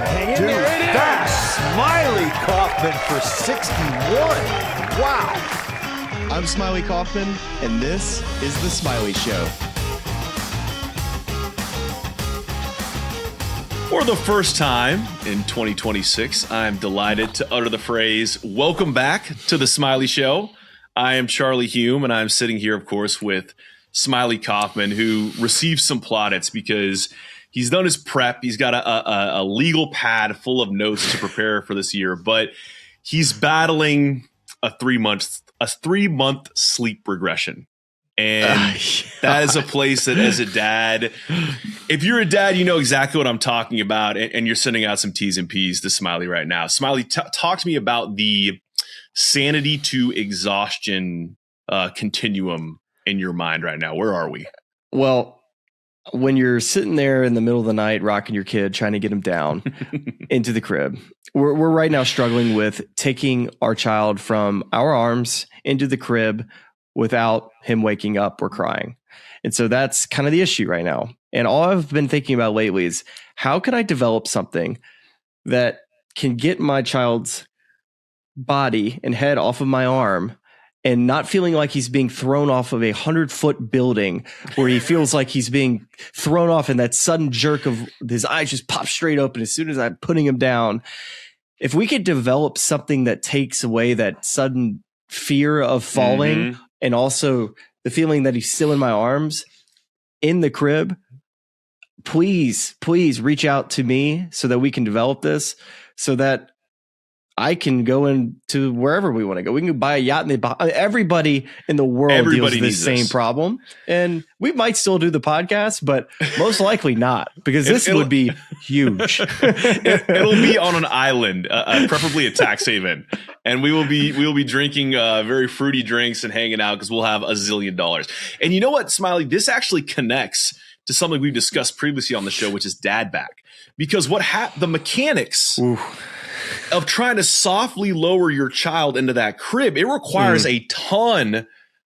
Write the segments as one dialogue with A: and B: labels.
A: Hang in there.
B: That Smylie Kaufman for 61. Wow.
C: I'm Smylie Kaufman, and this is The Smylie Show.
D: For the first time in 2026, I'm delighted to utter the phrase, welcome back to The Smylie Show. I am Charlie Hulme, and I'm sitting here, of course, with Smylie Kaufman, who received some plaudits because he's done his prep. He's got a legal pad full of notes to prepare for this year, but he's battling a 3-month sleep regression. And that is a place that, as a dad, if you're a dad, you know exactly what I'm talking about, and you're sending out some T's and P's to Smylie right now. Smylie, talk to me about the sanity to exhaustion continuum in your mind right now. Where are we?
A: Well, when you're sitting there in the middle of the night, rocking your kid, trying to get him down into the crib, we're right now struggling with taking our child from our arms into the crib without him waking up or crying. And so that's kind of the issue right now. And all I've been thinking about lately is how can I develop something that can get my child's body and head off of my arm and not feeling like he's being thrown off of a 100-foot building where he feels like he's being thrown off and that sudden jerk of his eyes just pop straight open as soon as I'm putting him down. If we could develop something that takes away that sudden fear of falling and also the feeling that he's still in my arms in the crib, please reach out to me so that we can develop this so that I can go into wherever we want to go. We can buy a yacht. Everybody in the world deals with this same problem. And we might still do the podcast, but most likely not, because this would be huge.
D: It'll be on an island, preferably a tax haven. And we will be drinking very fruity drinks and hanging out because we'll have $1 zillion. And you know what, Smylie? This actually connects to something we've discussed previously on the show, which is dad back. Because the mechanics of trying to softly lower your child into that crib, it requires a ton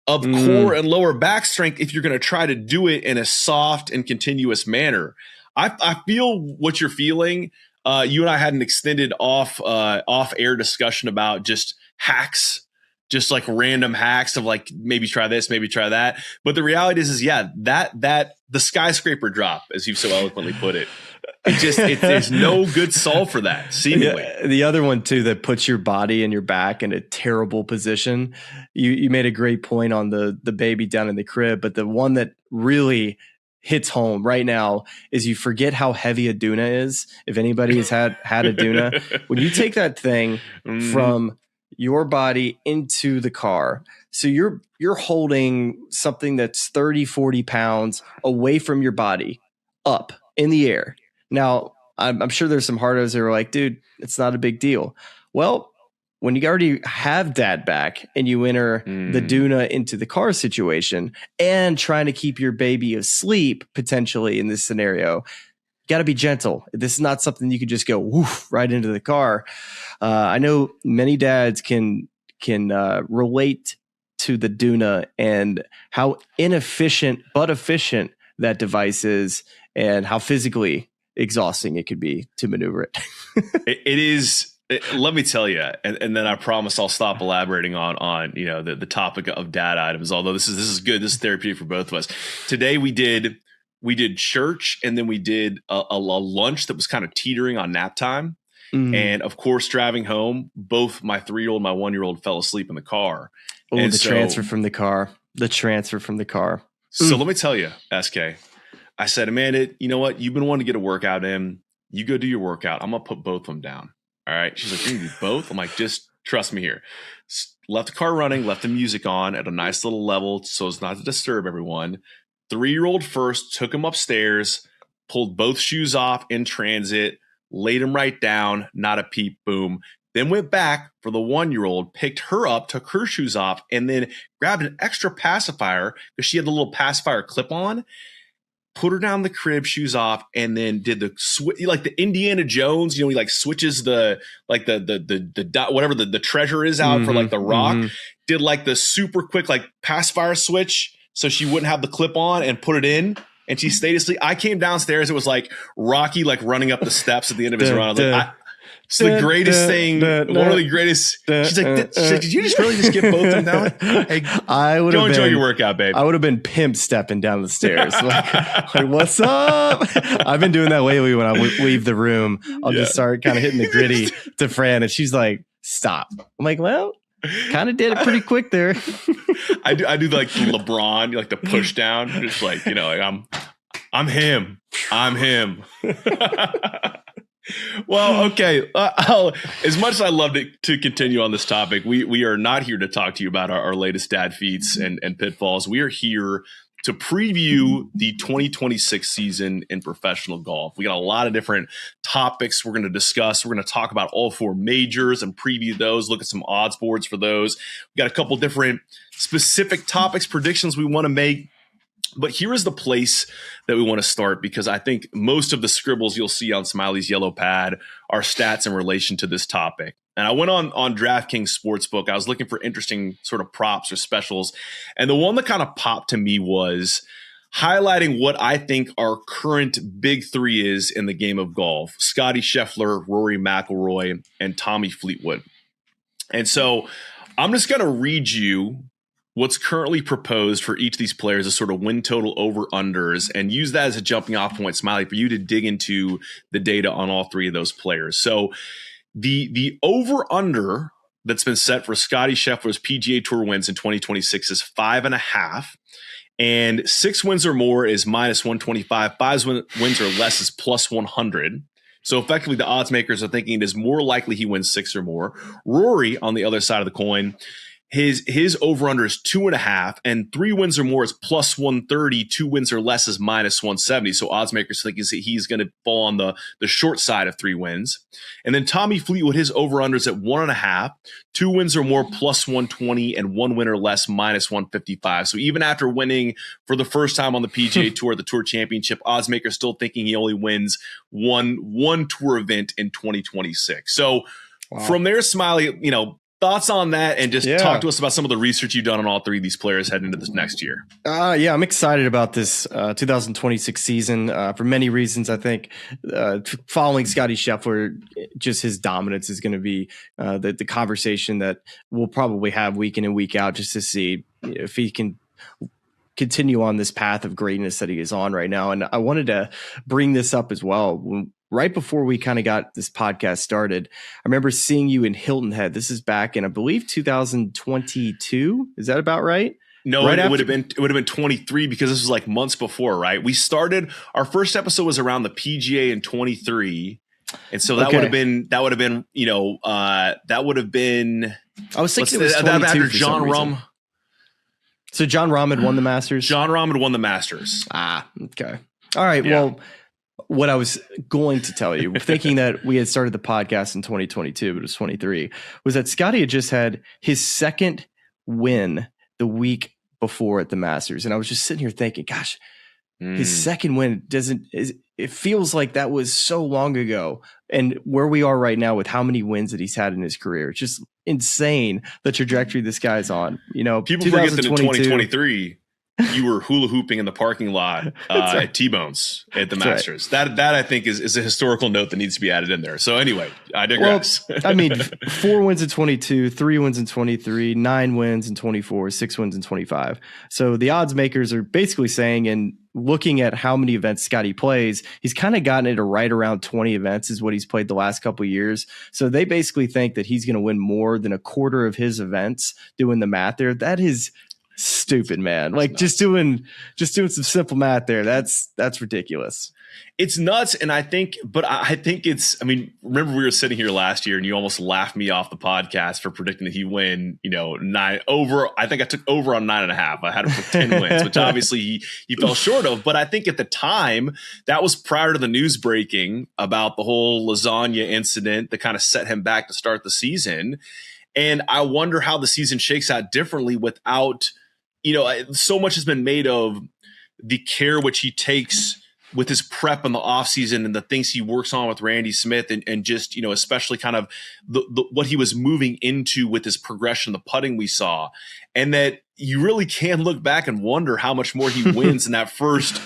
D: of core and lower back strength if you're going to try to do it in a soft and continuous manner. I feel what you're feeling. You and I had an extended off-air discussion about just hacks, just like random hacks of like, maybe try this, maybe try that. But the reality is that the skyscraper drop, as you've so eloquently put it, there's no good solve for that, seemingly.
A: The other one too that puts your body and your back in a terrible position. You made a great point on the baby down in the crib, but the one that really hits home right now is you forget how heavy a Doona is. If anybody has had a Doona, when you take that thing from your body into the car, so you're holding something that's 30, 40 pounds away from your body up in the air. Now, I'm sure there's some hardos that are like, dude, it's not a big deal. Well, when you already have dad back and you enter the Doona into the car situation and trying to keep your baby asleep potentially in this scenario, you got to be gentle. This is not something you can just go woof right into the car. I know many dads can relate to the Doona and how inefficient but efficient that device is and how physically exhausting it could be to maneuver it.
D: It is. Let me tell you, and then I promise I'll stop elaborating on the topic of dad items. Although this is good, this is therapeutic for both of us. Today we did church, and then we did a lunch that was kind of teetering on nap time. And of course, driving home, both my 3-year-old and my 1-year-old fell asleep in the car.
A: Oh, transfer from the car.
D: So let me tell you, SK. I said, Amanda, you know what? You've been wanting to get a workout in. You go do your workout. I'm going to put both of them down. All right. She's like, you can do both? I'm like, just trust me here. Left the car running, left the music on at a nice little level so as not to disturb everyone. 3-year-old first, took him upstairs, pulled both shoes off in transit, laid him right down, not a peep, boom. Then went back for the 1-year-old, picked her up, took her shoes off, and then grabbed an extra pacifier because she had the little pacifier clip on. Put her down the crib, shoes off, and then did the like the Indiana Jones. He like switches the whatever the treasure is out for like the rock. Did like the super quick like pacifier switch so she wouldn't have the clip on and put it in. and she stayed asleep. I came downstairs. It was like Rocky, like running up the steps at the end of his run. I was like, it's the greatest thing. One of the greatest. She's like, did you just really just get both of them down? Hey, go enjoy your workout, babe.
A: I would have been pimp stepping down the stairs. like, what's up? I've been doing that lately when I leave the room. I'll just start kind of hitting the gritty to Fran, and she's like, stop. I'm like, well, kind of did it pretty quick there.
D: I do like the LeBron, like the push down, just like, like I'm him. Well, okay. As much as I love to continue on this topic, we are not here to talk to you about our latest dad feats and pitfalls. We are here to preview the 2026 season in professional golf. We got a lot of different topics we're going to discuss. We're going to talk about all 4 majors and preview those, look at some odds boards for those. We got a couple different specific topics, predictions we want to make. But here is the place that we want to start, because I think most of the scribbles you'll see on Smylie's yellow pad are stats in relation to this topic. And I went on DraftKings Sportsbook. I was looking for interesting sort of props or specials. And the one that kind of popped to me was highlighting what I think our current big 3 is in the game of golf: Scottie Scheffler, Rory McIlroy, and Tommy Fleetwood. And so I'm just going to read you what's currently proposed for each of these players as sort of win total over-unders, and use that as a jumping off point, Smylie, for you to dig into the data on all 3 of those players. So the over-under that's been set for Scottie Scheffler's PGA Tour wins in 2026 is 5.5, and 6 wins or more is -125. 5 wins or less is +100. So effectively, the odds makers are thinking it is more likely he wins 6 or more. Rory, on the other side of the coin, his over-under is 2.5, and 3 wins or more is +130. 2 wins or less is -170. So odds makers think he's going to fall on the short side of 3 wins. And then Tommy Fleetwood, his over-under is at 1.5, 2 wins or more +120, and 1 win or less -155. So even after winning for the first time on the PGA Tour, the Tour Championship, odds makers still thinking he only wins one Tour event in 2026. So from there, Smylie, thoughts on that, and just talk to us about some of the research you've done on all 3 of these players heading into this next year.
A: Yeah, I'm excited about this 2026 season for many reasons. I think following Scottie Scheffler, just his dominance is going to be the conversation that we'll probably have week in and week out, just to see if he can continue on this path of greatness that he is on right now. And I wanted to bring this up as well. Right before we kind of got this podcast started, I remember seeing you in Hilton Head. This is back in, I believe, 2022. Is that about right?
D: No, it would have been 23, because this was like months before, right? We started, our first episode was around the PGA in 23. And so that would have been, I was thinking it was 22 after John Rahm.
A: So John Rahm had won the Masters?
D: John Rahm had won the Masters.
A: Okay. All right. Yeah. Well, what I was going to tell you, thinking that we had started the podcast in 2022, but it was 23, was that Scottie had just had his second win the week before at the Masters. And I was just sitting here thinking, gosh, his second win it feels like that was so long ago. And where we are right now with how many wins that he's had in his career, it's just insane the trajectory this guy's on.
D: People forget that in 2023, you were hula hooping in the parking lot at T-Bones at the Masters. Right. That I think is a historical note that needs to be added in there. So anyway, I digress.
A: Well, I mean, 4 wins in 22, 3 wins in 23, 9 wins in 24, 6 wins in 25. So the odds makers are basically saying, and looking at how many events Scottie plays, he's kind of gotten it to right around 20 events is what he's played the last couple of years. So they basically think that he's going to win more than a quarter of his events. Doing the math there, that is stupid, man. Like just doing some simple math there. That's ridiculous.
D: It's nuts. And I think it's, remember we were sitting here last year and you almost laughed me off the podcast for predicting that he win, 9 over. I think I took over on 9.5. I had him for 10 wins, which obviously he fell short of. But I think at the time that was prior to the news breaking about the whole lasagna incident that kind of set him back to start the season. And I wonder how the season shakes out differently without, so much has been made of the care which he takes with his prep in the offseason and the things he works on with Randy Smith and just, especially kind of the what he was moving into with his progression, the putting we saw. And that you really can look back and wonder how much more he wins in that first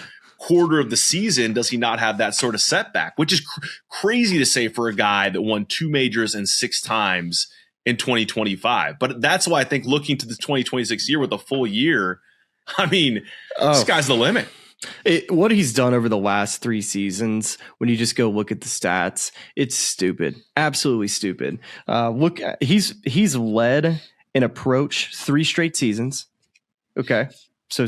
D: quarter of the season does he not have that sort of setback, which is crazy to say for a guy that won 2 majors and 6 times in 2025. But that's why I think looking to the 2026 year with a full year, I mean, sky's the limit.
A: What he's done over the last 3 seasons, when you just go look at the stats, it's stupid, absolutely stupid. Look, he's led in approach 3 straight seasons. Okay. So,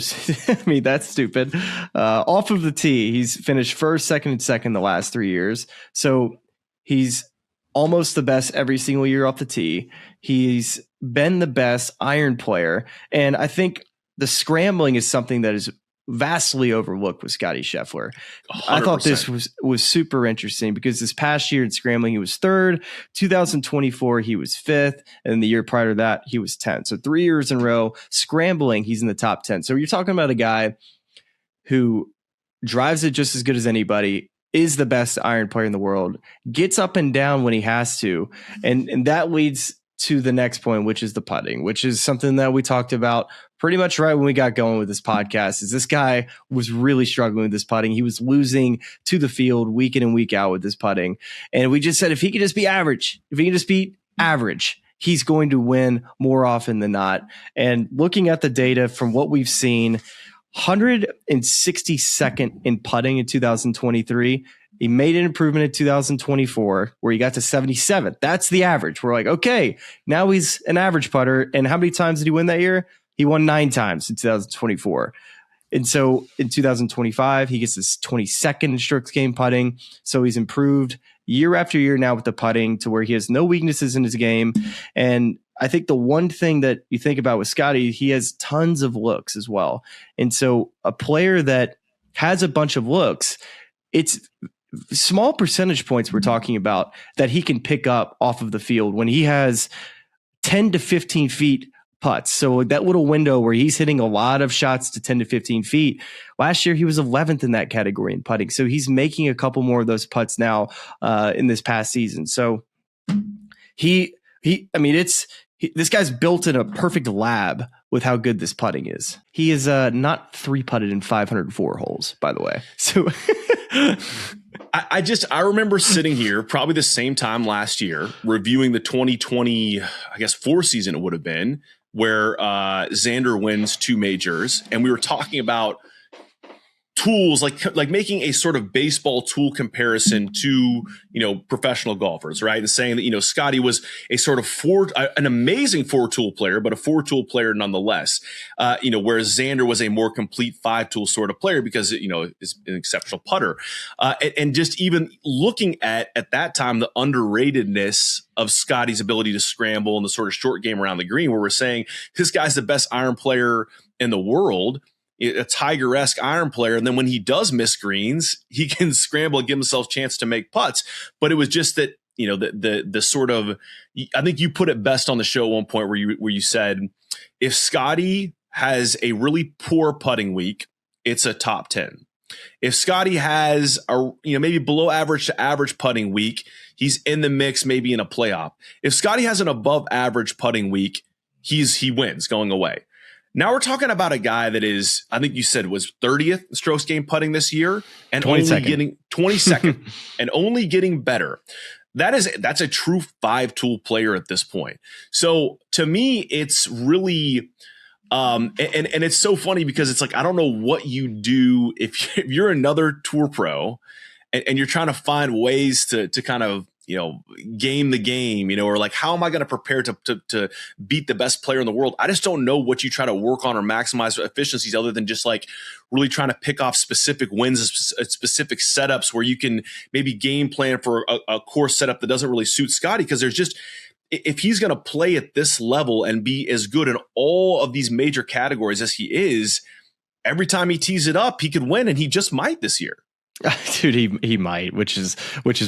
A: I mean, that's stupid. Off of the tee, he's finished first, second, and second the last 3 years. So he's almost the best every single year off the tee. He's been the best iron player. And I think the scrambling is something that is vastly overlooked with Scottie Scheffler. 100%. I thought this was super interesting because this past year in scrambling, he was 3rd. 2024, he was 5th. And the year prior to that, he was 10th. So 3 years in a row, scrambling, he's in the top 10. So you're talking about a guy who drives it just as good as anybody, is the best iron player in the world, gets up and down when he has to. And that leads to the next point, which is the putting, which is something that we talked about pretty much right when we got going with this podcast. Is this guy was really struggling with this putting. He was losing to the field week in and week out with this putting. And we just said, if he could just be average, he's going to win more often than not. And looking at the data from what we've seen, 162nd in putting in 2023. He made an improvement in 2024 where he got to 77th. That's the average. We're like, okay, now he's an average putter. And how many times did he win that year? He won 9 times in 2024. And so in 2025, he gets his 22nd in strokes gained putting. So he's improved year after year now with the putting to where he has no weaknesses in his game. And I think the one thing that you think about with Scottie, he has tons of looks as well. And so a player that has a bunch of looks, it's small percentage points we're talking about that he can pick up off of the field when he has 10 to 15 feet putts. So that little window where he's hitting a lot of shots to 10 to 15 feet. Last year, he was 11th in that category in putting. So he's making a couple more of those putts now in this past season. So this guy's built in a perfect lab with how good this putting is. He is not 3-putted in 504 holes, by the way. So
D: I remember sitting here probably the same time last year reviewing the 2020, I guess 4 season it would have been, where Xander wins 2 majors. And we were talking about tools, like making a sort of baseball tool comparison to, professional golfers, right? And saying that, Scottie was a sort of an amazing 4-tool player, but a 4-tool player nonetheless, whereas Xander was a more complete 5-tool sort of player because, is an exceptional putter. And just even looking at that time, the underratedness of Scottie's ability to scramble and the sort of short game around the green, where we're saying this guy's the best iron player in the world, a Tiger-esque iron player. And then when he does miss greens, he can scramble and give himself a chance to make putts. But it was just that, the sort of, I think you put it best on the show at one point where you said, if Scottie has a really poor putting week, it's a top 10. If Scottie has a, maybe below average to average putting week, he's in the mix, maybe in a playoff. If Scottie has an above average putting week, he wins going away. Now we're talking about a guy that is, I think you said was 30th strokes gained putting this year and only getting 22nd and only getting better. That's a true 5-tool player at this point. So to me, it's really, and it's so funny because it's like, I don't know what you do if you're another tour pro and you're trying to find ways to kind of, game the game, or like, how am I going to prepare to beat the best player in the world? I just don't know what you try to work on or maximize efficiencies other than just like really trying to pick off specific wins, specific setups where you can maybe game plan for a course setup that doesn't really suit Scottie. Because there's just, if he's going to play at this level and be as good in all of these major categories as he is, every time he tees it up, he could win, and he just might this year.
A: Dude, he might, which is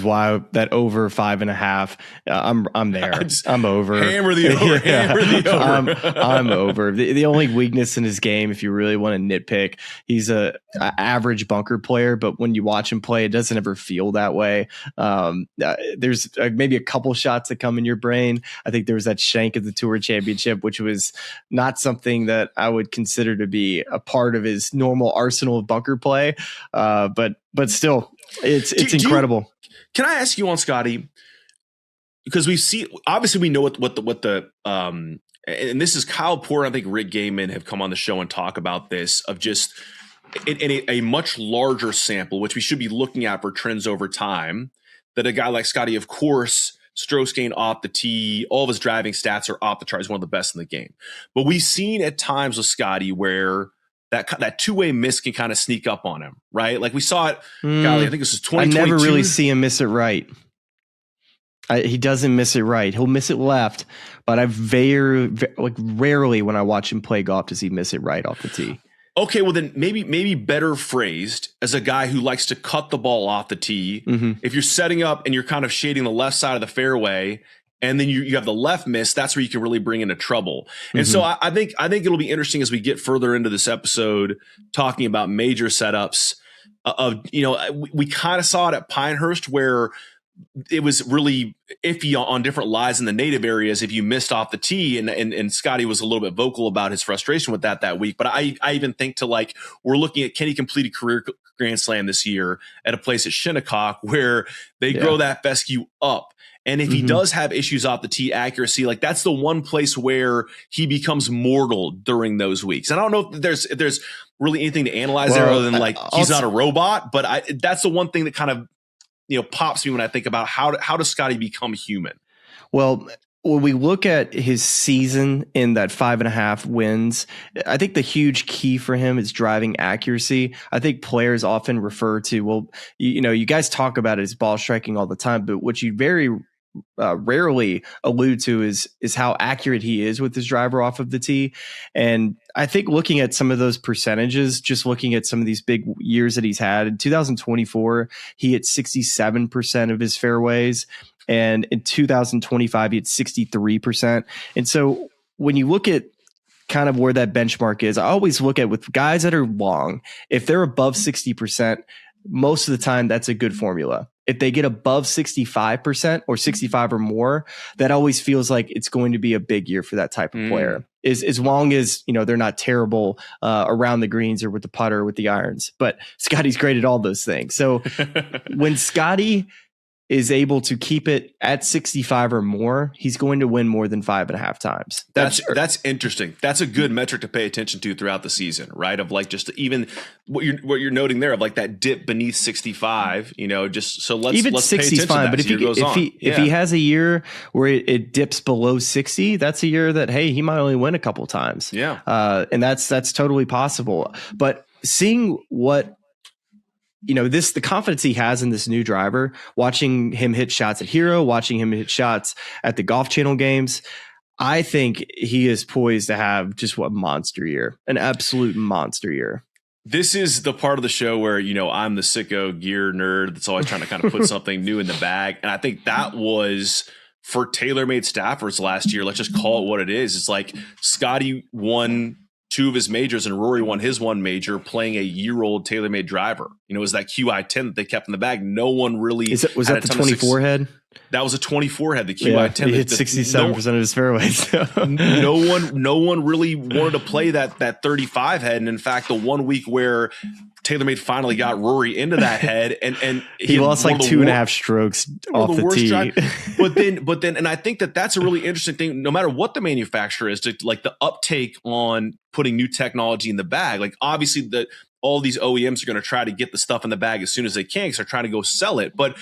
A: why that over 5.5. I'm there. I'm over.
D: Hammer the over.
A: Yeah.
D: Hammer the over.
A: I'm over. The only weakness in his game, if you really want to nitpick, he's a average bunker player, but when you watch him play, it doesn't ever feel that way. There's maybe a couple shots that come in your brain. I think there was that shank at the Tour Championship, which was not something that I would consider to be a part of his normal arsenal of bunker play. But still, it's incredible.
D: Can I ask you on Scottie? Because obviously we know what the and this is Kyle Porter, I think Rick Gaiman have come on the show and talk about this of just in a much larger sample, which we should be looking at for trends over time, that a guy like Scottie, of course, strokes gained off the tee, all of his driving stats are off the chart. He's one of the best in the game. But we've seen at times with Scottie where that two-way miss can kind of sneak up on him, right? Like we saw it, golly, I think this was 2022.
A: I never really see him miss it right. He doesn't miss it right. He'll miss it left, but rarely when I watch him play golf does he miss it right off the tee.
D: Okay, well then maybe better phrased as a guy who likes to cut the ball off the tee. Mm-hmm. If you're setting up and you're kind of shading the left side of the fairway, and then you have the left miss, that's where you can really bring into trouble. And so I think it'll be interesting as we get further into this episode talking about major setups we kind of saw it at Pinehurst where it was really iffy on different lies in the native areas if you missed off the tee, and Scottie was a little bit vocal about his frustration with that week. But I even think we're looking at, can he complete a career Grand Slam this year at a place at Shinnecock where they grow that fescue up. And if he does have issues off the tee accuracy, like that's the one place where he becomes mortal during those weeks. And I don't know if there's really anything to analyze there other than he's not a robot, but that's the one thing that kind of, pops me when I think about how does Scottie become human?
A: Well, when we look at his season in that 5.5 wins, I think the huge key for him is driving accuracy. I think players often refer to, you guys talk about it as ball striking all the time, but what you very rarely allude to is how accurate he is with his driver off of the tee. And I think looking at some of those percentages, just looking at some of these big years that he's had in 2024, he hit 67% of his fairways. And in 2025, he had 63%. And so when you look at kind of where that benchmark is, I always look at with guys that are long, if they're above 60%, most of the time that's a good formula. If they get above 65% or 65 or more, that always feels like it's going to be a big year for that type of player. As long as, they're not terrible around the greens or with the putter or with the irons. But Scottie's great at all those things. So when Scottie is able to keep it at 65 or more, he's going to win more than 5.5 times.
D: That's interesting. That's a good metric to pay attention to throughout the season, right? Of just even what you're noting there of that dip beneath 65, just so let's
A: even
D: pay
A: 60 is
D: attention
A: fine.
D: to that
A: But if he has a year where it dips below 60, that's a year that, hey, he might only win a couple times.
D: Yeah.
A: And that's totally possible. But seeing what, the confidence he has in this new driver, watching him hit shots at Hero, watching him hit shots at the Golf Channel games, I think he is poised to have just a monster year, an absolute monster year.
D: This is the part of the show where, I'm the sicko gear nerd that's always trying to kind of put something new in the bag. And I think that was for TaylorMade staffers last year. Let's just call it what it is. It's like Scottie won 2 of his majors and Rory won his 1 major playing a year-old TaylorMade driver. It was that QI10 that they kept in the bag. No one really
A: was that the 24 head?
D: That was a 24 head, the QI10.
A: He hit 67% of his fairways.
D: no one really wanted to play that 35 head. And in fact, the one week where TaylorMade finally got Rory into that head, and
A: he lost 2.5 strokes off the tee.
D: But then, and I think that's a really interesting thing. No matter what the manufacturer is, to the uptake on putting new technology in the bag. Obviously, all these OEMs are going to try to get the stuff in the bag as soon as they can because they're trying to go sell it. But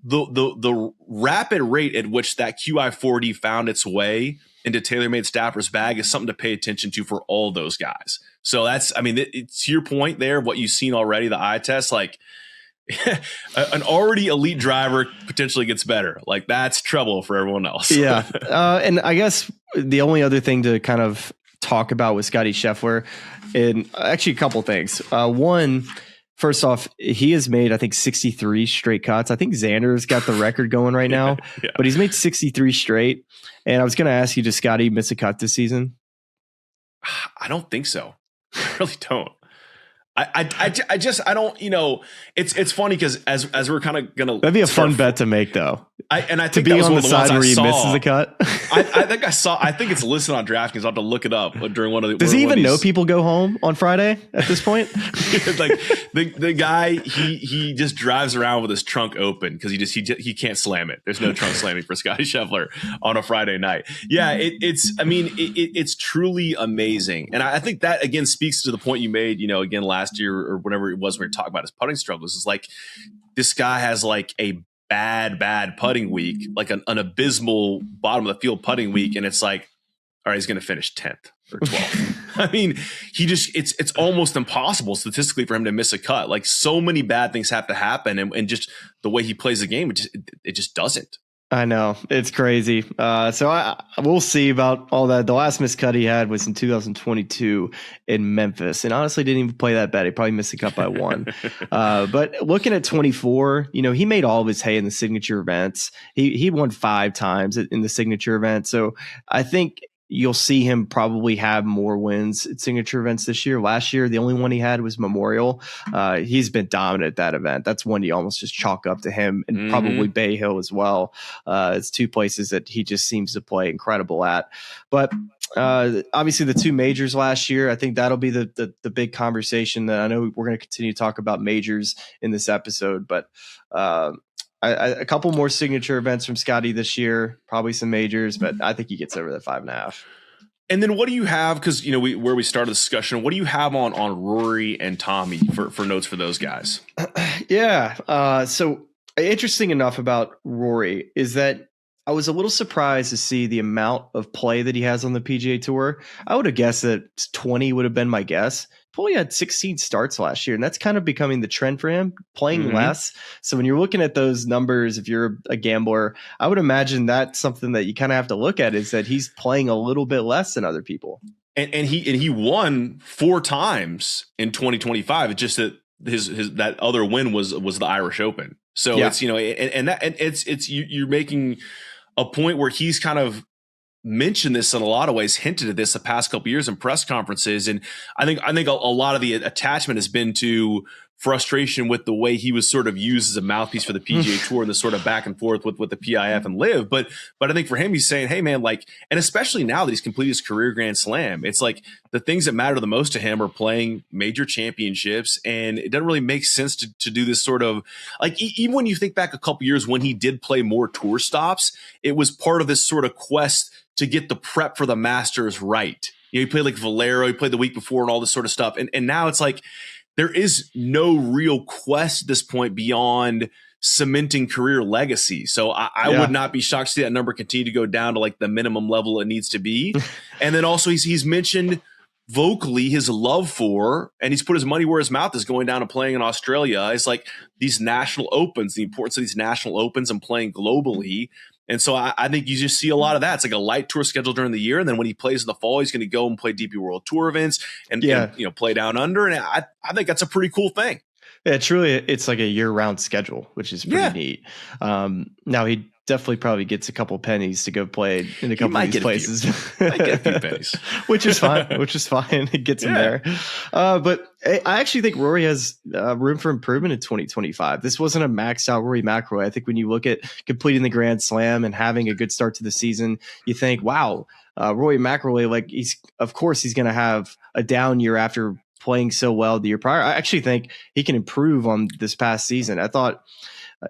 D: the rapid rate at which that QI40 found its way into TaylorMade Staffer's bag is something to pay attention to for all those guys. So it's to your point there, what you've seen already, the eye test, an already elite driver potentially gets better. That's trouble for everyone else.
A: Yeah. And I guess the only other thing to kind of talk about with Scottie Scheffler, and actually a couple things. One, First off, he has made, I think, 63 straight cuts. I think Xander's got the record going right now,
D: Yeah.
A: but he's made 63 straight. And I was going to ask you, does Scottie miss a cut this season?
D: I don't think so. I really don't. I just don't, you know, it's funny because as we're kind of gonna,
A: That'd be a fun bet to make, though.
D: I think
A: to be on the side where he misses a cut.
D: I think it's listed on DraftKings. I'll have to look it up during one of the.
A: Does he even know people go home on Friday at this point?
D: Like the guy, he just drives around with his trunk open because he can't slam it. There's no trunk slamming for Scottie Scheffler on a Friday night. Yeah, it's truly amazing, and I think that again speaks to the point you made. You know, again last year or whatever it was when we were talking about his putting struggles. Is like this guy has like a bad putting week, like an abysmal bottom of the field putting week, and it's like, all right, he's going to finish 10th or 12th. I mean, it's almost impossible statistically for him to miss a cut. Like so many bad things have to happen, and just the way he plays the game, it just doesn't.
A: I know, it's crazy. So we'll see about all that. The last missed cut he had was in 2022 in Memphis, and honestly didn't even play that bad. He probably missed the cut by one. But looking at 24, you know, he made all of his hay in the signature events. He won 5 times in the signature event. So I think you'll see him probably have more wins at signature events this year. Last year, the only one he had was Memorial. He's been dominant at that event. That's one you almost just chalk up to him, and probably Bay Hill as well. It's 2 places that he just seems to play incredible at. But obviously the 2 majors last year, I think that'll be the big conversation that I know we're going to continue to talk about majors in this episode. But a couple more signature events from Scottie this year, probably some majors, but I think he gets over the 5.5.
D: And then what do you have? Because you know where we started the discussion. What do you have on Rory and Tommy for notes for those guys?
A: Yeah. So interesting enough about Rory is that I was a little surprised to see the amount of play that he has on the PGA Tour. I would have guessed that 20 would have been my guess. He only had 16 starts last year, and that's kind of becoming the trend for him, playing less. So when you're looking at those numbers, if you're a gambler, I would imagine that's something that you kind of have to look at, is that he's playing a little bit less than other people. And
D: he won 4 times in 2025. It's just that his that other win was the Irish Open. So it's, you know, it's you're making a point where he's kind of mentioned this in a lot of ways, hinted at this the past couple of years in press conferences. And I think a lot of the attachment has been to frustration with the way he was sort of used as a mouthpiece for the PGA Tour and the sort of back and forth with the PIF and LIV. But I think for him, he's saying, hey man, like, and especially now that he's completed his career Grand Slam, it's like the things that matter the most to him are playing major championships. And it doesn't really make sense to do this sort of like, even when you think back a couple years when he did play more tour stops, it was part of this sort of quest to get the prep for the Masters right. You know, he played like Valero, he played the week before and all this sort of stuff. And now it's like, there is no real quest at this point beyond cementing career legacy. So I would not be shocked to see that number continue to go down to like the minimum level it needs to be. And then also he's mentioned vocally his love for, and he's put his money where his mouth is, going down and playing in Australia. It's like these national opens, the importance of these national opens and playing globally. And so I think you just see a lot of that. It's like a light tour schedule during the year. And then when he plays in the fall, he's going to go and play DP World Tour events and you know, play down under. And I think that's a pretty cool thing.
A: Yeah, truly, it's like a year-round schedule, which is pretty neat. Now, he definitely probably gets a couple pennies to go play in a couple of these places.
D: Might get a few pennies.
A: Which is fine. It gets him there. But I actually think Rory has room for improvement in 2025. This wasn't a maxed out Rory McIlroy. I think when you look at completing the Grand Slam and having a good start to the season, you think, wow, Rory McIlroy, like he's going to have a down year after playing so well the year prior. I actually think he can improve on this past season. I thought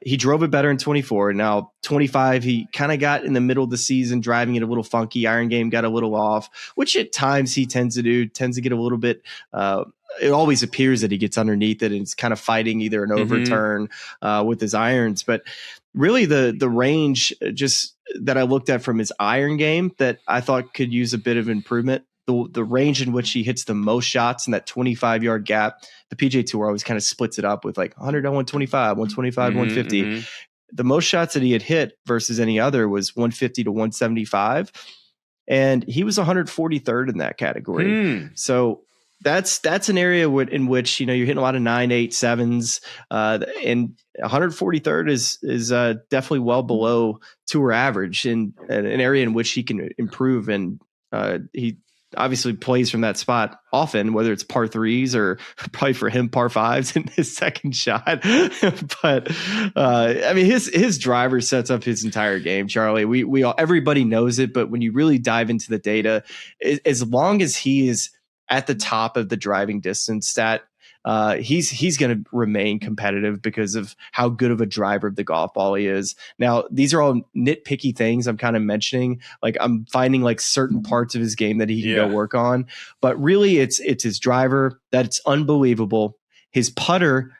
A: he drove it better in 24. Now 25, he kind of got in the middle of the season, driving it a little funky. Iron game got a little off, which at times he tends to get a little bit. It always appears that he gets underneath it and it's kind of fighting either an overturn with his irons. But really the range just that I looked at from his iron game that I thought could use a bit of improvement. The range in which he hits the most shots in that 25-yard gap. The PGA Tour always kind of splits it up with like 100 on 125, 125, 150. The most shots that he had hit versus any other was 150 to 175. And he was 143rd in that category. So that's an area in which, you're hitting a lot of 9, 8, 7s, and 143rd is definitely well below tour average, and an area in which he can improve. And he obviously plays from that spot often, whether it's par threes or probably for him par fives in his second shot. But I mean, his driver sets up his entire game, Charlie. We all, everybody knows it, but when you really dive into the data, as long as he is at the top of the driving distance stat, he's going to remain competitive because of how good of a driver of the golf ball he is. Now, these are all nitpicky things I'm kind of mentioning. Like, I'm finding like certain parts of his game that he can go work on, but really it's his driver that's unbelievable. His putter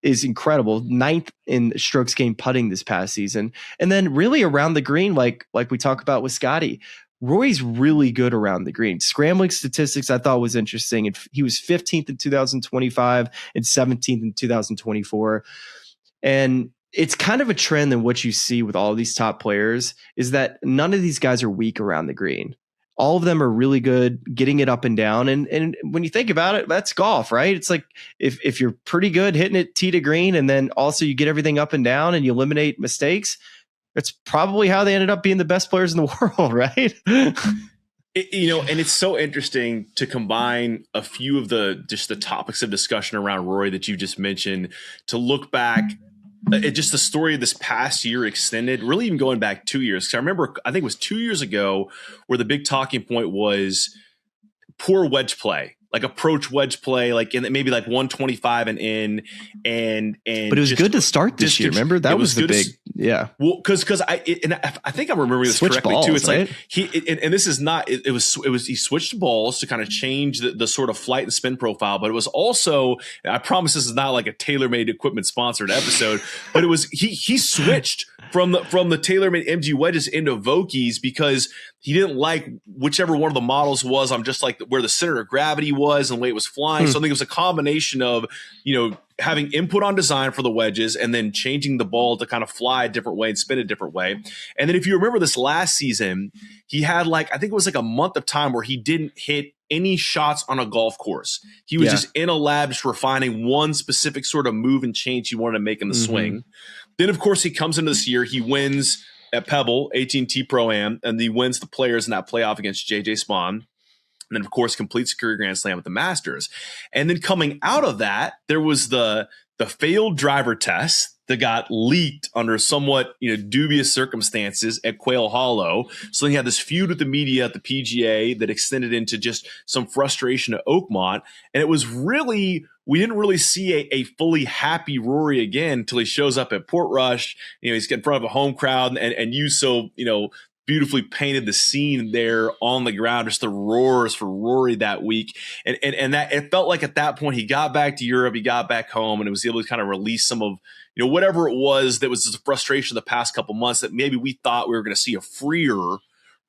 A: is incredible, 9th in strokes gained putting this past season. And then really around the green, like we talk about with Scottie, Rory's really good around the green. Scrambling statistics I thought was interesting. And he was 15th in 2025 and 17th in 2024. And it's kind of a trend in what you see with all of these top players is that none of these guys are weak around the green. All of them are really good getting it up and down. And when you think about it, that's golf, right? It's like if you're pretty good hitting it tee to green, and then also you get everything up and down and you eliminate mistakes, it's probably how they ended up being the best players in the world, right?
D: And it's so interesting to combine a few of the topics of discussion around Rory that you just mentioned, to look back at just the story of this past year extended, really even going back 2 years. Because I remember, I think it was 2 years ago, where the big talking point was poor wedge play. Like approach wedge play, like in maybe like 125 and in, and
A: but it was good to start this year. Remember that was the big,
D: Well, because I think I'm remembering this correctly
A: balls,
D: too. It's
A: right?
D: Like and this is not. It was he switched balls to kind of change the sort of flight and spin profile, but it was also, I promise this is not like a TaylorMade equipment sponsored episode, but it was he switched from the TaylorMade MG wedges into Vokeys because he didn't like whichever one of the models was on just like where the center of gravity was and the way it was flying. So I think it was a combination of, having input on design for the wedges and then changing the ball to kind of fly a different way and spin a different way. And then if you remember this last season, he had I think it was like a month of time where he didn't hit any shots on a golf course. He was just in a lab, just refining one specific sort of move and change he wanted to make in the swing. Then of course he comes into this year, he wins at Pebble, AT&T Pro-Am, and he wins the Players in that playoff against J.J. Spawn. And then, of course, completes a career Grand Slam at the Masters. And then coming out of that, there was the failed driver test that got leaked under somewhat dubious circumstances at Quail Hollow. So then he had this feud with the media at the PGA that extended into just some frustration at Oakmont. And it was really, we didn't really see a fully happy Rory again until he shows up at Portrush. He's in front of a home crowd, and you beautifully painted the scene there on the ground, just the roars for Rory that week. And that it felt like at that point he got back to Europe, he got back home, and it was able to kind of release some of, whatever it was that was the frustration of the past couple months, that maybe we thought we were going to see a freer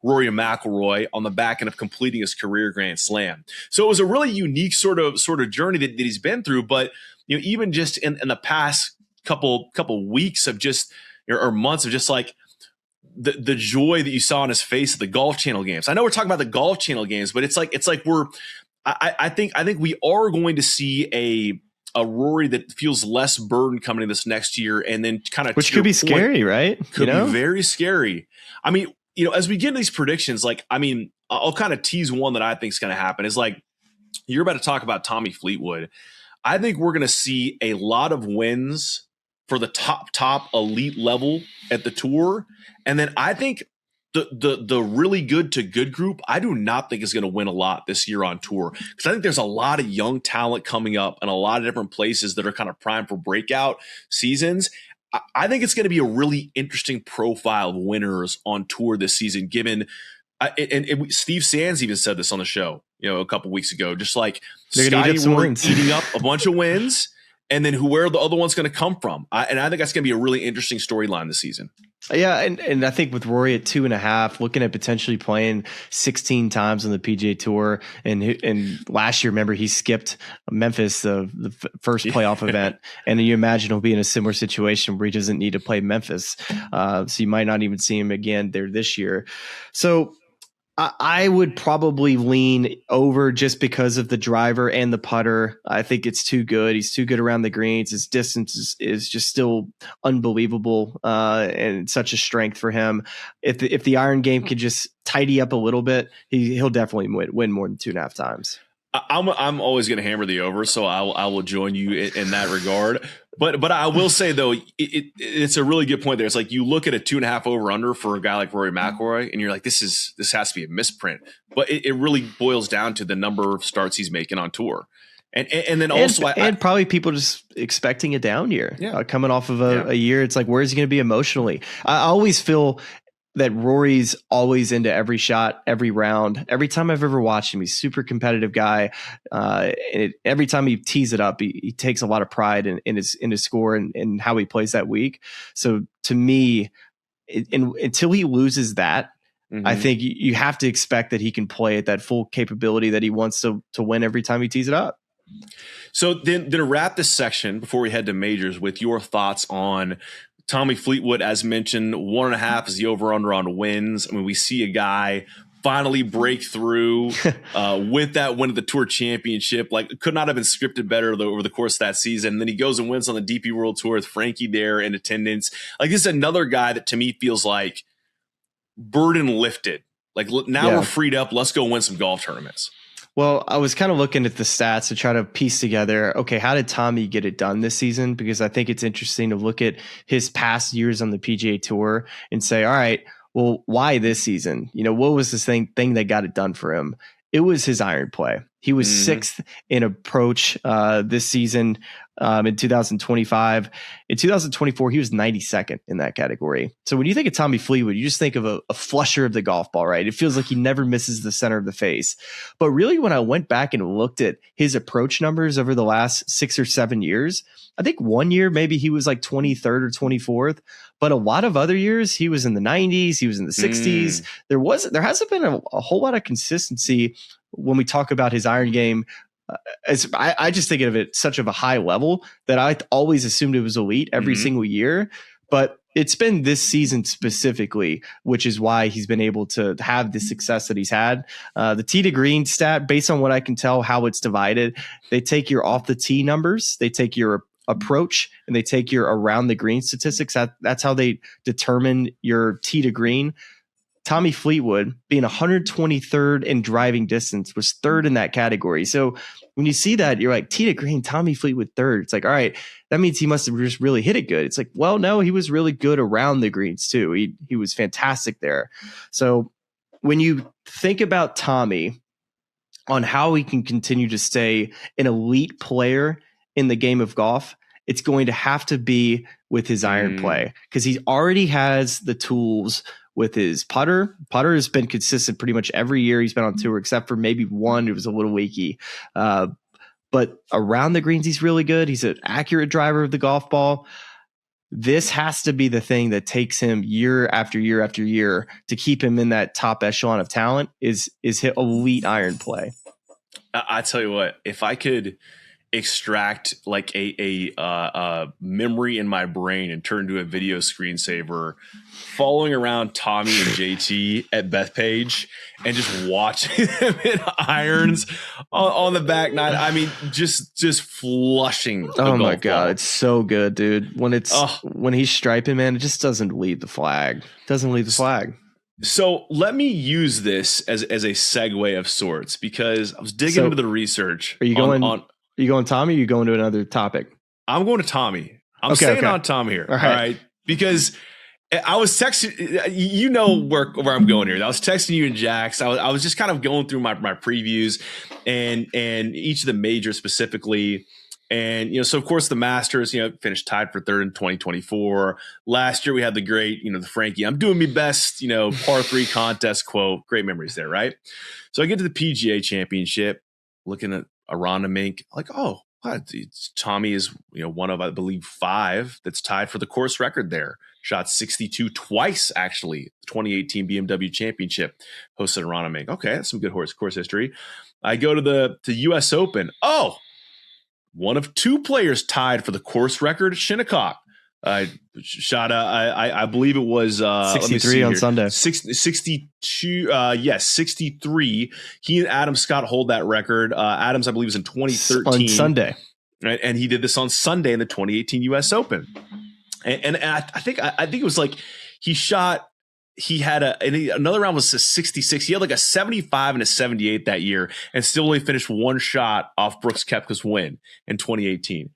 D: Rory and McIlroy on the back end of completing his career Grand Slam. So it was a really unique sort of journey that he's been through. But even just in the past couple weeks of just or months of just like the joy that you saw on his face at the Golf Channel games. I know we're talking about the Golf Channel games, but it's like I think we are going to see a Rory that feels less burdened coming in this next year, and then kind of,
A: which could be scary, right?
D: Could be very scary. I mean, as we get into these predictions, I'll kind of tease one that I think is going to happen. Is like, you're about to talk about Tommy Fleetwood. I think we're going to see a lot of wins for the top elite level at the tour. And then I think the really good to good group, I do not think is going to win a lot this year on tour, because I think there's a lot of young talent coming up and a lot of different places that are kind of primed for breakout seasons. I think it's going to be a really interesting profile of winners on tour this season, given and Steve Sands even said this on the show, a couple weeks ago, just like Scottie eating up a bunch of wins, and then where are the other ones going to come from? And I think that's going to be a really interesting storyline this season.
A: Yeah, and I think with Rory at 2.5, looking at potentially playing 16 times on the PGA Tour, and last year, remember, he skipped Memphis, the first playoff event, and you imagine he'll be in a similar situation where he doesn't need to play Memphis, so you might not even see him again there this year. So I would probably lean over just because of the driver and the putter. I think it's too good. He's too good around the greens. His distance is just still unbelievable, and such a strength for him. If the iron game could just tidy up a little bit, he'll definitely win more than 2.5 times.
D: I'm always going to hammer the over, so I will join you in that regard. But I will say though, it's a really good point there. It's like you look at a 2.5 over under for a guy like Rory McIlroy, and you're like, this has to be a misprint. But it really boils down to the number of starts he's making on tour, and then also
A: probably people just expecting a down year, coming off of a year. It's like, where is he going to be emotionally? I always feel that Rory's always into every shot, every round. Every time I've ever watched him, he's a super competitive guy. And every time he tees it up, he takes a lot of pride in his score and how he plays that week. So to me, until he loses that, I think you have to expect that he can play at that full capability that he wants to win every time he tees it up.
D: So then to wrap this section before we head to majors with your thoughts on Tommy Fleetwood, as mentioned, 1.5 is the over-under on wins. I mean, we see a guy finally break through with that win of the Tour Championship. Like, it could not have been scripted better over the course of that season. And then he goes and wins on the DP World Tour with Frankie there in attendance. Like, this is another guy that to me feels like burden lifted. Like, now we're freed up. Let's go win some golf tournaments.
A: Well, I was kind of looking at the stats to try to piece together, okay, how did Tommy get it done this season? Because I think it's interesting to look at his past years on the PGA Tour and say, all right, well, why this season? You know, what was this thing that got it done for him? It was his iron play. He was 6th in approach this season in 2025. In 2024, he was 92nd in that category. So when you think of Tommy Fleetwood, you just think of a flusher of the golf ball, right? It feels like he never misses the center of the face. But really, when I went back and looked at his approach numbers over the last 6 or 7 years, I think one year maybe he was like 23rd or 24th. But a lot of other years, he was in the 90s, he was in the 60s. There hasn't been a whole lot of consistency when we talk about his iron game. I just think of it such of a high level that I always assumed it was elite every single year. But it's been this season specifically, which is why he's been able to have the success that he's had. The tee to green stat, based on what I can tell, how it's divided, they take your off the tee numbers, they take your approach, and they take your around the green statistics. That's how they determine your tee to green. Tommy Fleetwood, being 123rd in driving distance, was 3rd in that category. So when you see that, you're like, tee to green, Tommy Fleetwood 3rd. It's like, all right, that means he must have just really hit it good. It's like, well, no, he was really good around the greens too. He was fantastic there. So when you think about Tommy on how he can continue to stay an elite player in the game of golf, it's going to have to be with his iron play, because he already has the tools with his putter. Putter has been consistent pretty much every year he's been on tour, except for maybe one. It was a little leaky. But around the greens, he's really good. He's an accurate driver of the golf ball. This has to be the thing that takes him year after year after year to keep him in that top echelon of talent is his elite iron play.
D: I tell you what, if I could extract like a memory in my brain and turn to a video screensaver, following around Tommy and JT at Bethpage and just watching them hit irons on the back nine. I mean, just flushing.
A: Oh my God, it's so good, dude. When he's striping, man, it just doesn't leave the flag. So
D: let me use this as a segue of sorts, because I was digging into the research.
A: Are you going Tommy, or are you going to another topic?
D: I'm going to Tommy. I'm staying on Tommy here. All right. Because I was texting, you know where I'm going here. I was texting you and Jax. I was just kind of going through my previews and each of the majors specifically. And, so of course the Masters, finished tied for 3rd in 2024. Last year we had the great, the Frankie, I'm doing my best, par 3 contest quote. Great memories there, right? So I get to the PGA Championship, looking at Arana Mink, like, oh, what? Tommy is, one of, I believe, 5 that's tied for the course record there. Shot 62 twice, actually. The 2018 BMW Championship hosted Arana Mink. Okay, that's some good course history. I go to the U.S. Open. Oh, one of 2 players tied for the course record at Shinnecock. Shot I believe it was
A: 63 on Sunday.
D: 62 yes, 63. He and Adam Scott hold that record. Adams I believe was in 2013
A: on Sunday.
D: Right? And he did this on Sunday in the 2018 US Open. And I think it was like he had another round was a 66. He had like a 75 and a 78 that year and still only finished one shot off Brooks Koepka's win in 2018.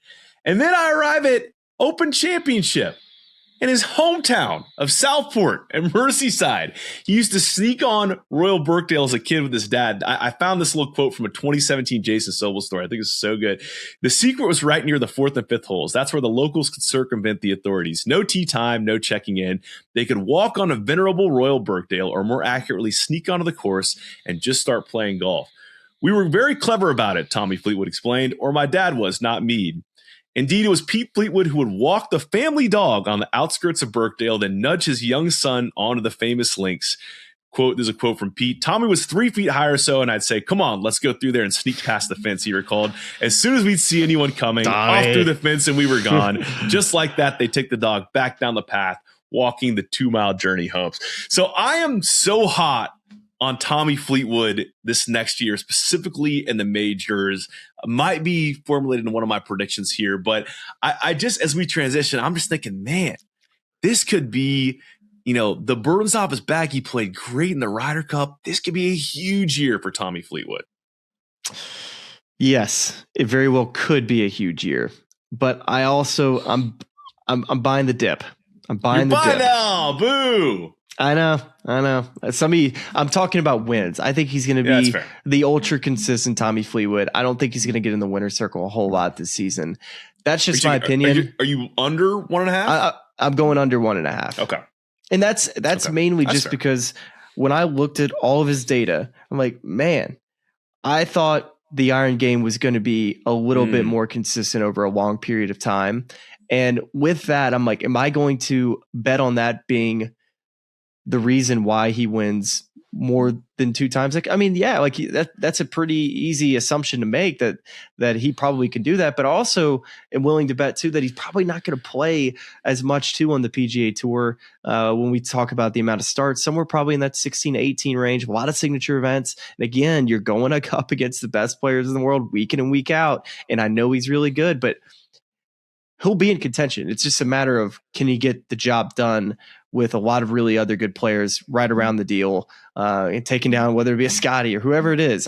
D: And then I arrive at Open Championship in his hometown of Southport and Merseyside. He used to sneak on Royal Birkdale as a kid with his dad. I found this little quote from a 2017 Jason Sobel story. I think it's so good. The secret was right near the 4th and 5th holes. That's where the locals could circumvent the authorities. No tee time, no checking in. They could walk on a venerable Royal Birkdale, or more accurately, sneak onto the course and just start playing golf. We were very clever about it, Tommy Fleetwood explained, or my dad was, not me. Indeed, it was Pete Fleetwood who would walk the family dog on the outskirts of Birkdale, then nudge his young son onto the famous links. Quote, there's a quote from Pete. Tommy was 3 feet high or so, and I'd say, come on, let's go through there and sneak past the fence, he recalled. As soon as we'd see anyone coming, off through the fence, and we were gone. Just like that, they take the dog back down the path, walking the 2-mile journey home. So I am so hot on Tommy Fleetwood this next year, specifically in the majors. Might be formulated in one of my predictions here, but I just, as we transition, I'm just thinking, man, this could be, the burden's off his back. He played great in the Ryder Cup. This could be a huge year for Tommy Fleetwood.
A: Yes, it very well could be a huge year, but I also I'm buying the dip. I'm buying the dip.
D: Now, boo.
A: I know. I'm talking about wins. I think he's going to be the ultra consistent Tommy Fleetwood. I don't think he's going to get in the winner's circle a whole lot this season. That's just my opinion.
D: Are you under 1.5?
A: I'm going under 1.5.
D: Okay.
A: And that's mainly just because when I looked at all of his data, I'm like, man, I thought the iron game was going to be a little bit more consistent over a long period of time. And with that, I'm like, am I going to bet on that being the reason why he wins more than 2 times? Like, I mean, yeah, like that's a pretty easy assumption to make that he probably can do that. But also am willing to bet too that he's probably not going to play as much too on the PGA Tour. When we talk about the amount of starts, somewhere probably in that 16 to 18 range, a lot of signature events. And again, you're going up against the best players in the world week in and week out. And I know he's really good, but he'll be in contention. It's just a matter of, can he get the job done with a lot of really other good players right around the deal, and taking down whether it be a Scottie or whoever it is.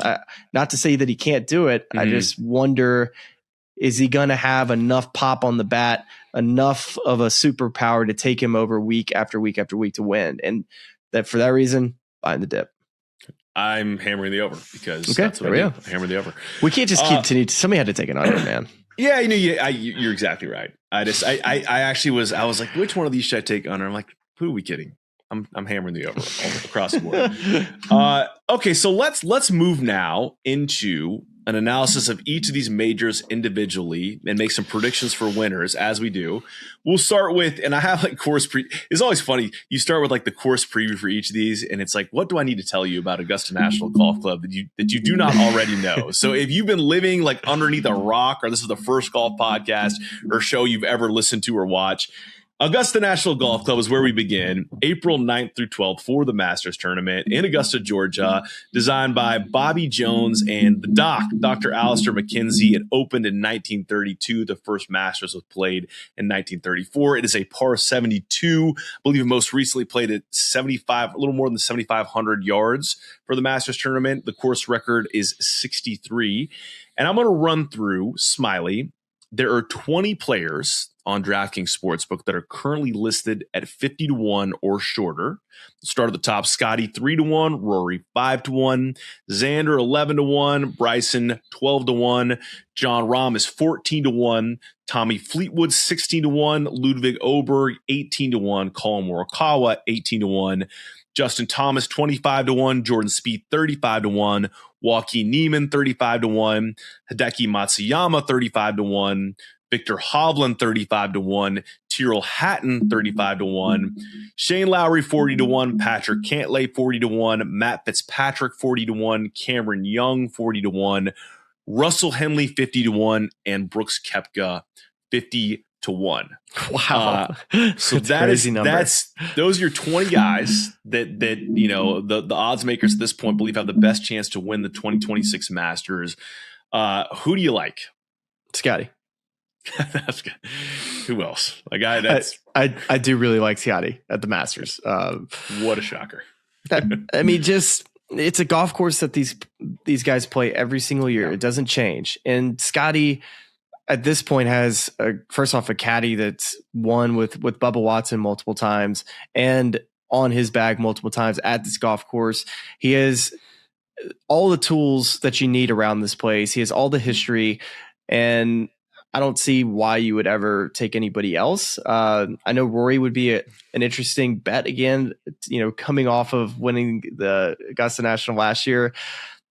A: Not to say that he can't do it. I just wonder, is he going to have enough pop on the bat, enough of a superpower to take him over week after week after week to win? And that for that reason, buying the dip.
D: I'm hammering the over because that's what I do. Hammer the over.
A: We can't just continue. Somebody had to take an under, man.
D: Yeah, you're exactly right. I was like, which one of these should I take under? I'm like, who are we kidding? I'm hammering the over all across the board. Okay, so let's move now into an analysis of each of these majors individually and make some predictions for winners as we do. We'll start with, and I have like course it's always funny. You start with like the course preview for each of these, and it's like, what do I need to tell you about Augusta National Golf Club that you do not already know? So if you've been living like underneath a rock, or this is the first golf podcast or show you've ever listened to or watched, Augusta National Golf Club is where we begin, April 9th through 12th for the Masters Tournament in Augusta, Georgia, designed by Bobby Jones and the Dr. Alistair McKenzie. It opened in 1932. The first Masters was played in 1934. It is a par 72. I believe it most recently played at 75, a little more than 7,500 yards for the Masters Tournament. The course record is 63. And I'm going to run through Smylie. There are 20 players on DraftKings Sportsbook that are currently listed at 50-1 or shorter. Start at the top. Scottie 3-1, Rory 5-1, Xander 11-1, Bryson 12-1, John Rahm is 14-1, Tommy Fleetwood 16-1, Ludwig Oberg 18-1, Colin Morikawa 18-1, Justin Thomas 25-1, Jordan Spieth 35-1, Joaquin Niemann 35-1, Hideki Matsuyama 35-1, Victor Hovland 35-1, Tyrrell Hatton 35-1, Shane Lowry 40-1, Patrick Cantlay 40-1, Matt Fitzpatrick 40-1, Cameron Young 40-1, Russell Henley 50-1, and Brooks Koepka 50 1.
A: Wow.
D: So
A: That's a crazy number.
D: those are your 20 guys that the odds makers at this point believe have the best chance to win the 2026 Masters. Who do you like?
A: Scottie.
D: That's good. Who else?
A: I do really like Scottie at the Masters.
D: What a shocker.
A: I mean, it's a golf course that these guys play every single year. It doesn't change. And Scottie at this point has first off a caddy that's won with Bubba Watson multiple times and on his bag multiple times at this golf course. He has all the tools that you need around this place. He has all the history, and I don't see why you would ever take anybody else. I know Rory would be an interesting bet again, coming off of winning the Augusta National last year.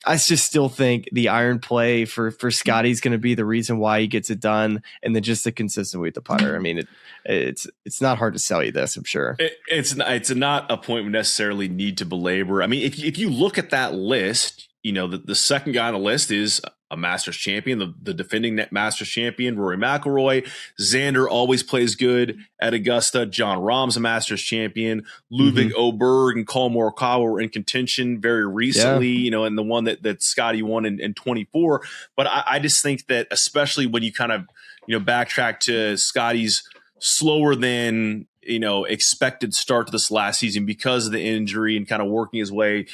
A: I just still think the iron play for Scottie is going to be the reason why he gets it done, and then just the consistency with the putter. I mean, it's not hard to sell you this, I'm sure.
D: It's not a point we necessarily need to belabor. I mean, if you look at that list, the second guy on the list is a Masters champion, the defending Masters champion, Rory McIlroy. Xander always plays good at Augusta. Jon Rahm's a Masters champion. Ludwig Oberg and Collin Morikawa were in contention very recently, and the one that Scottie won in 24. But I just think that, especially when you kind of, backtrack to Scottie's slower than expected start to this last season because of the injury and kind of working his way,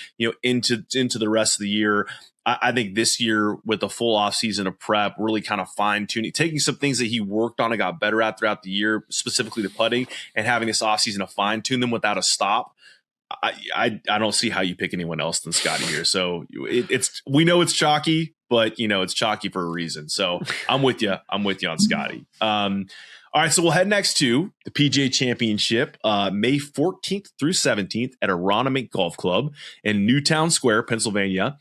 D: into the rest of the year. I think this year with a full offseason of prep, really kind of fine-tuning, taking some things that he worked on and got better at throughout the year, specifically the putting, and having this offseason to fine-tune them without a stop. I don't see how you pick anyone else than Scottie here. So we know it's chalky, but it's chalky for a reason. So I'm with you. I'm with you on Scottie. All right, so we'll head next to the PGA Championship, May 14th through 17th at Aronimink Golf Club in Newtown Square, Pennsylvania.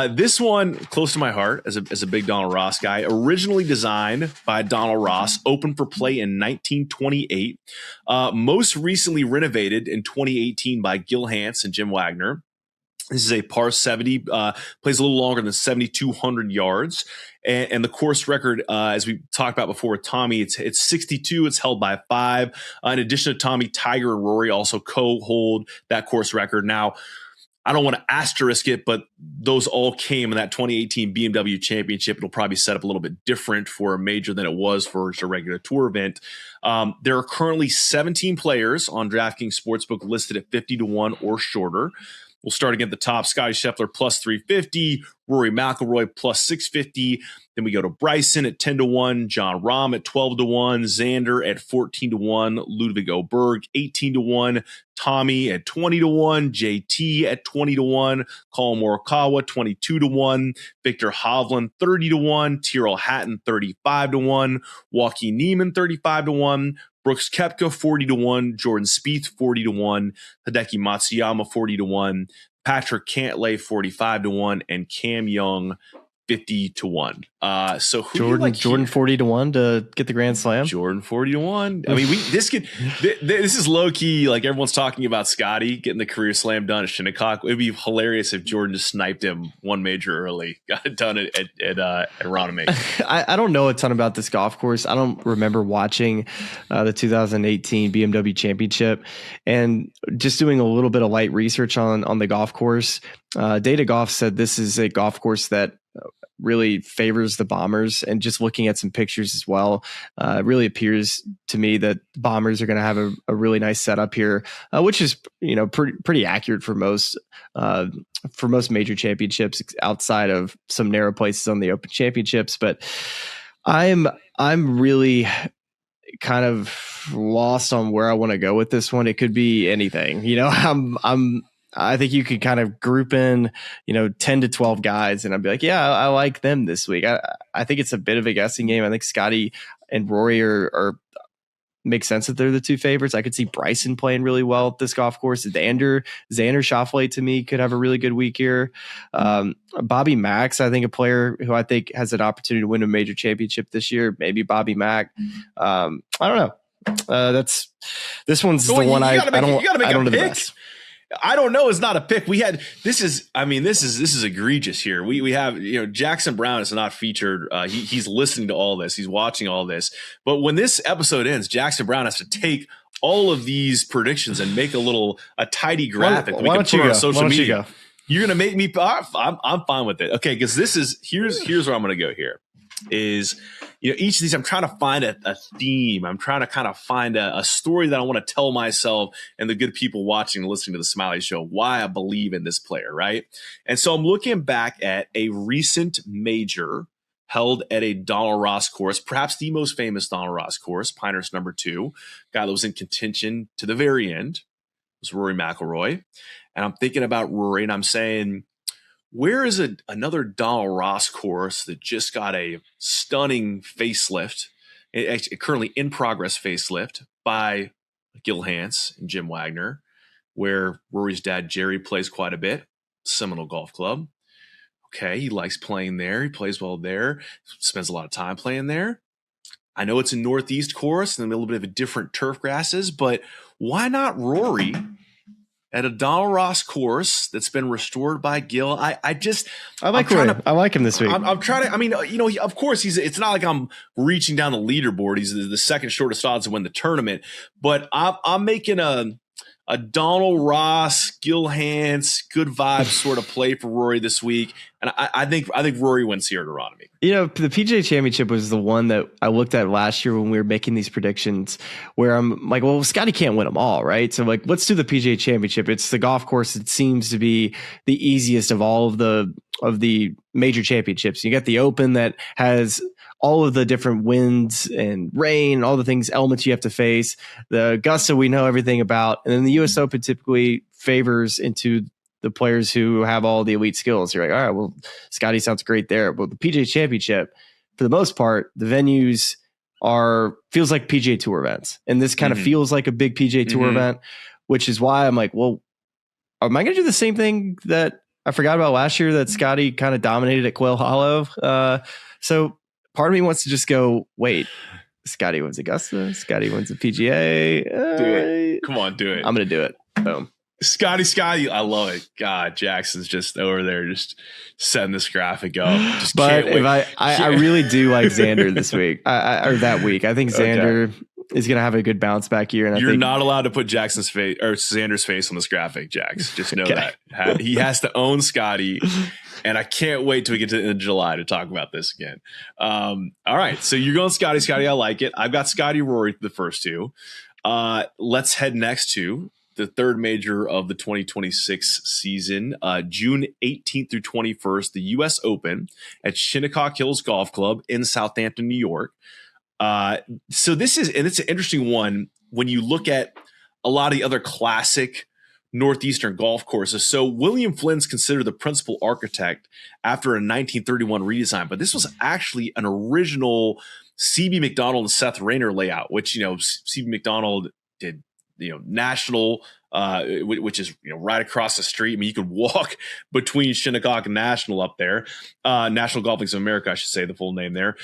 D: This one, close to my heart as a big Donald Ross guy, originally designed by Donald Ross, opened for play in 1928, most recently renovated in 2018 by Gil Hanse and Jim Wagner. This is a par 70, plays a little longer than 7,200 yards. And the course record, as we talked about before with Tommy, it's 62. It's held by 5. In addition to Tommy, Tiger and Rory also co-hold that course record. Now, I don't want to asterisk it, but those all came in that 2018 BMW Championship. It'll probably set up a little bit different for a major than it was for just a regular tour event. There are currently 17 players on DraftKings Sportsbook listed at 50-1 or shorter. We'll start again at the top. Scottie Scheffler plus 350, Rory McIlroy plus 650. Then we go to Bryson at 10-1, Jon Rahm at 12-1, Xander at 14-1, Ludwig Oberg 18-1, Tommy at 20-1, JT at 20-1, Collin Morikawa 22-1, Victor Hovland 30-1, Tyrrell Hatton 35-1, Joaquin Niemann 35-1, Brooks Koepka 40-1, Jordan Spieth 40-1, Hideki Matsuyama 40-1, Patrick Cantlay 45-1, and Cam Young 50-1. So who
A: Jordan 40-1 to get the Grand Slam.
D: Jordan 40-1. I mean, this is low key. Like, everyone's talking about Scottie getting the career slam done at Shinnecock. It'd be hilarious if Jordan just sniped him one major early, got it done at Aronimink.
A: I don't know a ton about this golf course. I don't remember watching the 2018 BMW Championship, and just doing a little bit of light research on the golf course. Data Golf said this is a golf course that really favors the Bombers, and just looking at some pictures as well, it really appears to me that the Bombers are going to have a really nice setup here, which is pretty accurate for most major championships outside of some narrow places on the Open Championships. But I'm really kind of lost on where I want to go with this one. It could be anything, I think you could kind of group in, 10 to 12 guys, and I'd be like, yeah, I like them this week. I think it's a bit of a guessing game. I think Scottie and Rory are make sense that they're the two favorites. I could see Bryson playing really well at this golf course. Xander Schauffele to me could have a really good week here. Bobby Mack's, I think, a player who I think has an opportunity to win a major championship this year. Maybe Bobby Mack. I don't know. This one's the one I don't know the best.
D: I don't know. It's not a pick. This is egregious here. We have, Jackson Brown is not featured. He's listening to all this. He's watching all this. But when this episode ends, Jackson Brown has to take all of these predictions and make a tidy graphic that we can put on social media. You're going to make me, I'm fine with it. Okay. Cause here's where I'm going to go here is, each of these, I'm trying to find a theme. I'm trying to kind of find a story that I want to tell myself and the good people watching and listening to the Smylie Show, why I believe in this player. Right. And so I'm looking back at a recent major held at a Donald Ross course, perhaps the most famous Donald Ross course, Pinehurst number 2, guy that was in contention to the very end was Rory McIlroy. And I'm thinking about Rory and I'm saying, where is another Donald Ross course that just got a stunning facelift, currently in progress facelift by Gil Hanse and Jim Wagner, where Rory's dad, Jerry, plays quite a bit, Seminole Golf Club. Okay, he likes playing there. He plays well there, spends a lot of time playing there. I know it's a Northeast course and a little bit of a different turf grasses, but why not Rory at a Donald Ross course that's been restored by Gil? I like Rory.
A: I like him this week.
D: I'm trying to, of course it's not like I'm reaching down the leaderboard. He's the second shortest odds to win the tournament, but I'm making a Donald Ross, Gil Hanse, good vibes sort of play for Rory this week. And I think Rory wins here at Aronimi.
A: The PGA Championship was the one that I looked at last year when we were making these predictions where I'm like, well, Scottie can't win them all, right? So like, let's do the PGA Championship. It's the golf course that seems to be the easiest of all of the major championships. You got the Open that has all of the different winds and rain, all the things, elements you have to face. The Augusta we know everything about. And then the US Open typically favors into the players who have all the elite skills. You're like, all right, well, Scottie sounds great there. But the PGA Championship, for the most part, the venues feels like PGA Tour events. And this kind of feels like a big PGA Tour event, which is why I'm like, well, am I going to do the same thing that I forgot about last year that Scottie kind of dominated at Quail Hollow? So part of me wants to just go, wait, Scottie wins Augusta. Scottie wins the PGA.
D: Do it. Come on, do it.
A: I'm going to do it. Boom.
D: Scottie, I love it. God, Jackson's just over there, just setting this graphic up. Just
A: but if I really do like Xander this week, or that week. I think Xander is going to have a good bounce back year. And
D: you're not allowed to put Jackson's face or Xander's face on this graphic, Jax. Just know that he has to own Scottie. And I can't wait till we get to July to talk about this again. All right. So you're going Scottie. I like it. I've got Scottie, Rory, the first two. Let's head next to the third major of the 2026 season, June 18th through 21st, the U.S. Open at Shinnecock Hills Golf Club in Southampton, New York. So it's an interesting one when you look at a lot of the other classic Northeastern golf courses. So William Flynn's considered the principal architect after a 1931 redesign, but this was actually an original C.B. McDonald and Seth Rayner layout, which, C.B. McDonald did, national, which is right across the street. I mean, you could walk between Shinnecock and National up there. National Golf Leagues of America, I should say the full name there.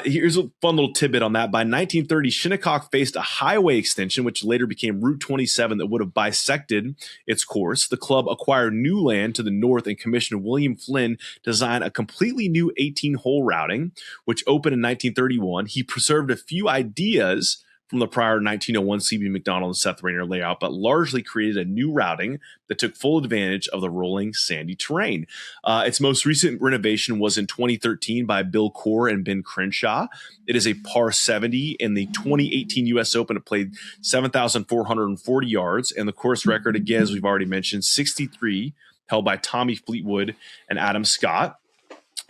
D: Here's a fun little tidbit on that. By 1930, Shinnecock faced a highway extension, which later became Route 27, that would have bisected its course. The club acquired new land to the north and commissioned William Flynn to design a completely new 18-hole routing, which opened in 1931. He preserved a few ideas from the prior 1901 C.B. McDonald and Seth Rayner layout, but largely created a new routing that took full advantage of the rolling sandy terrain. Its most recent renovation was in 2013 by Bill Corr and Ben Crenshaw. It is a par 70 in the 2018 U.S. Open. It played 7,440 yards, and the course record, again, as we've already mentioned, 63, held by Tommy Fleetwood and Adam Scott.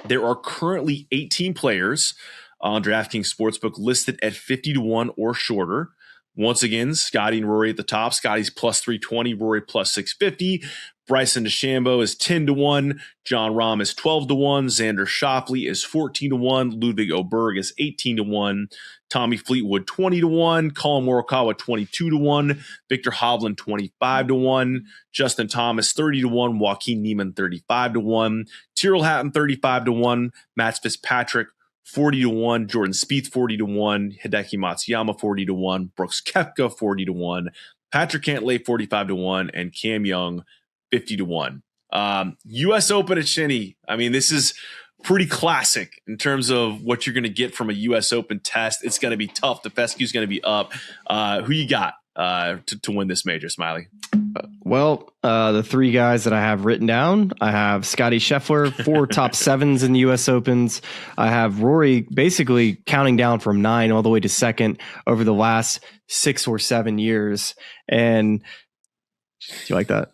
D: There are currently 18 players on DraftKings Sportsbook listed at 50-1 or shorter. Once again, Scottie and Rory at the top. Scottie's plus 320, Rory plus 650. Bryson DeChambeau is 10-1. John Rahm is 12-1. Xander Schauffele is 14-1. Ludwig Oberg is 18-1. Tommy Fleetwood 20-1. Colin Morikawa 22-1. Victor Hovland 25-1. Justin Thomas 30-1. Joaquin Niemann 35-1. Tyrrell Hatton 35-1. Matt Fitzpatrick 40-1, Jordan Spieth 40-1, Hideki Matsuyama 40-1, Brooks Koepka 40-1, Patrick Cantlay 45-1, and Cam Young 50-1. U.S. Open at Shinny. I mean, this is pretty classic in terms of what you're going to get from a U.S. Open test. It's going to be tough. The fescue's going to be up. Who you got to win this major, Smylie?
A: Well, the three guys that I have written down, I have Scottie Scheffler, 4 top 7s in the U.S. Opens. I have Rory basically counting down from 9 all the way to 2nd over the last 6 or 7 years. And do you like that?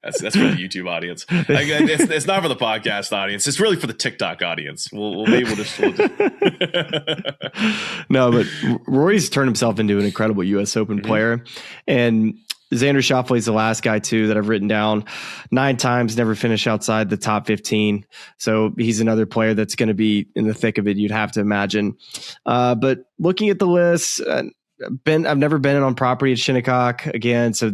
D: That's for the YouTube audience. It's not for the podcast audience. It's really for the TikTok audience. We'll be able to.
A: No, but Rory's turned himself into an incredible U.S. Open player, and Xander Schauffele is the last guy too that I've written down. 9 times, never finished outside the top 15. So he's another player that's going to be in the thick of it, you'd have to imagine. But looking at the list, I've never been on property at Shinnecock again. So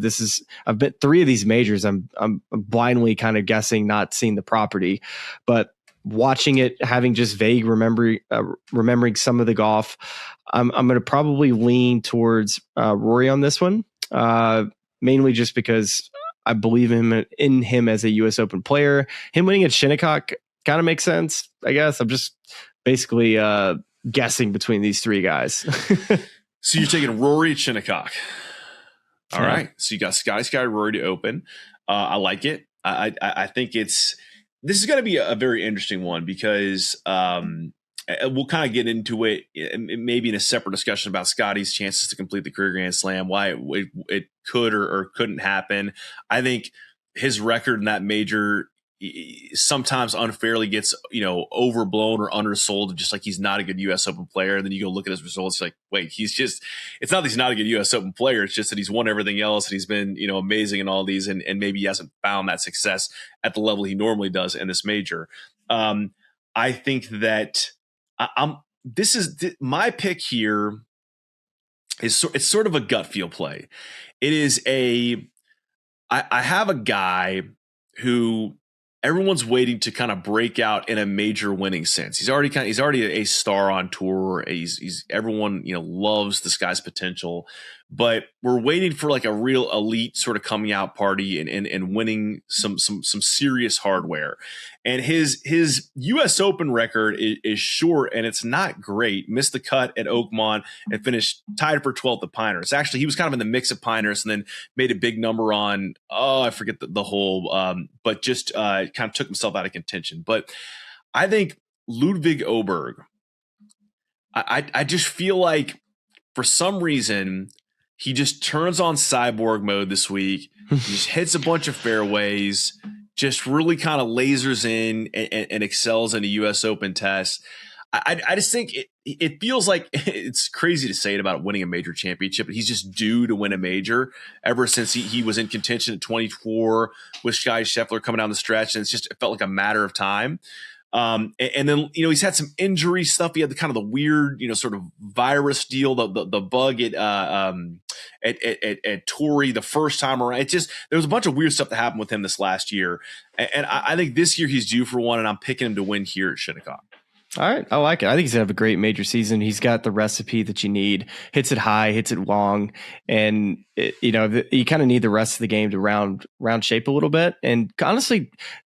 A: I've been 3 of these majors. I'm blindly kind of guessing, not seeing the property, but watching it, having just vague remembering some of the golf, I'm going to probably lean towards Rory on this one. Mainly just because I believe in him as a U.S. Open player. Him winning at Shinnecock kind of makes sense, I guess. I'm just basically guessing between these 3 guys.
D: So you're taking Rory at Shinnecock. All
A: Yeah.
D: right. So you got Scottie, Rory to open. I like it. I think this is going to be a very interesting one because we'll kind of get into it maybe in a separate discussion about Scottie's chances to complete the career Grand Slam, why it could or couldn't happen. I think his record in that major sometimes unfairly gets, overblown or undersold, just like he's not a good U.S. Open player. And then you go look at his results, you're like, wait, it's not that he's not a good U.S. Open player. It's just that he's won everything else and he's been, amazing in all these. And maybe he hasn't found that success at the level he normally does in this major. I think that my pick here it's sort of a gut feel play. It is I have a guy who everyone's waiting to kind of break out in a major winning sense. He's already a star on tour. He's everyone, loves this guy's potential, but we're waiting for like a real elite sort of coming out party and winning some serious hardware. And his US Open record is short and it's not great. Missed the cut at Oakmont and finished tied for 12th at Pinehurst. Actually, he was kind of in the mix at Pinehurst and then made a big number on, I forget the whole, but just kind of took himself out of contention. But I think Ludwig Oberg, I just feel like for some reason he just turns on cyborg mode this week. He just hits a bunch of fairways, just really kind of lasers in and excels in a U.S. Open test. I just think it feels like it's crazy to say it about winning a major championship, but he's just due to win a major ever since he was in contention at 24 with Scottie Scheffler coming down the stretch. And it felt like a matter of time. And then, he's had some injury stuff. He had the weird, sort of virus deal, the bug at Torrey the first time around. There was a bunch of weird stuff that happened with him this last year. And I think this year he's due for one, and I'm picking him to win here at Shinnecock.
A: All right. I like it. I think he's going to have a great major season. He's got the recipe that you need. Hits it high, hits it long. And, you kind of need the rest of the game to round shape a little bit. And honestly,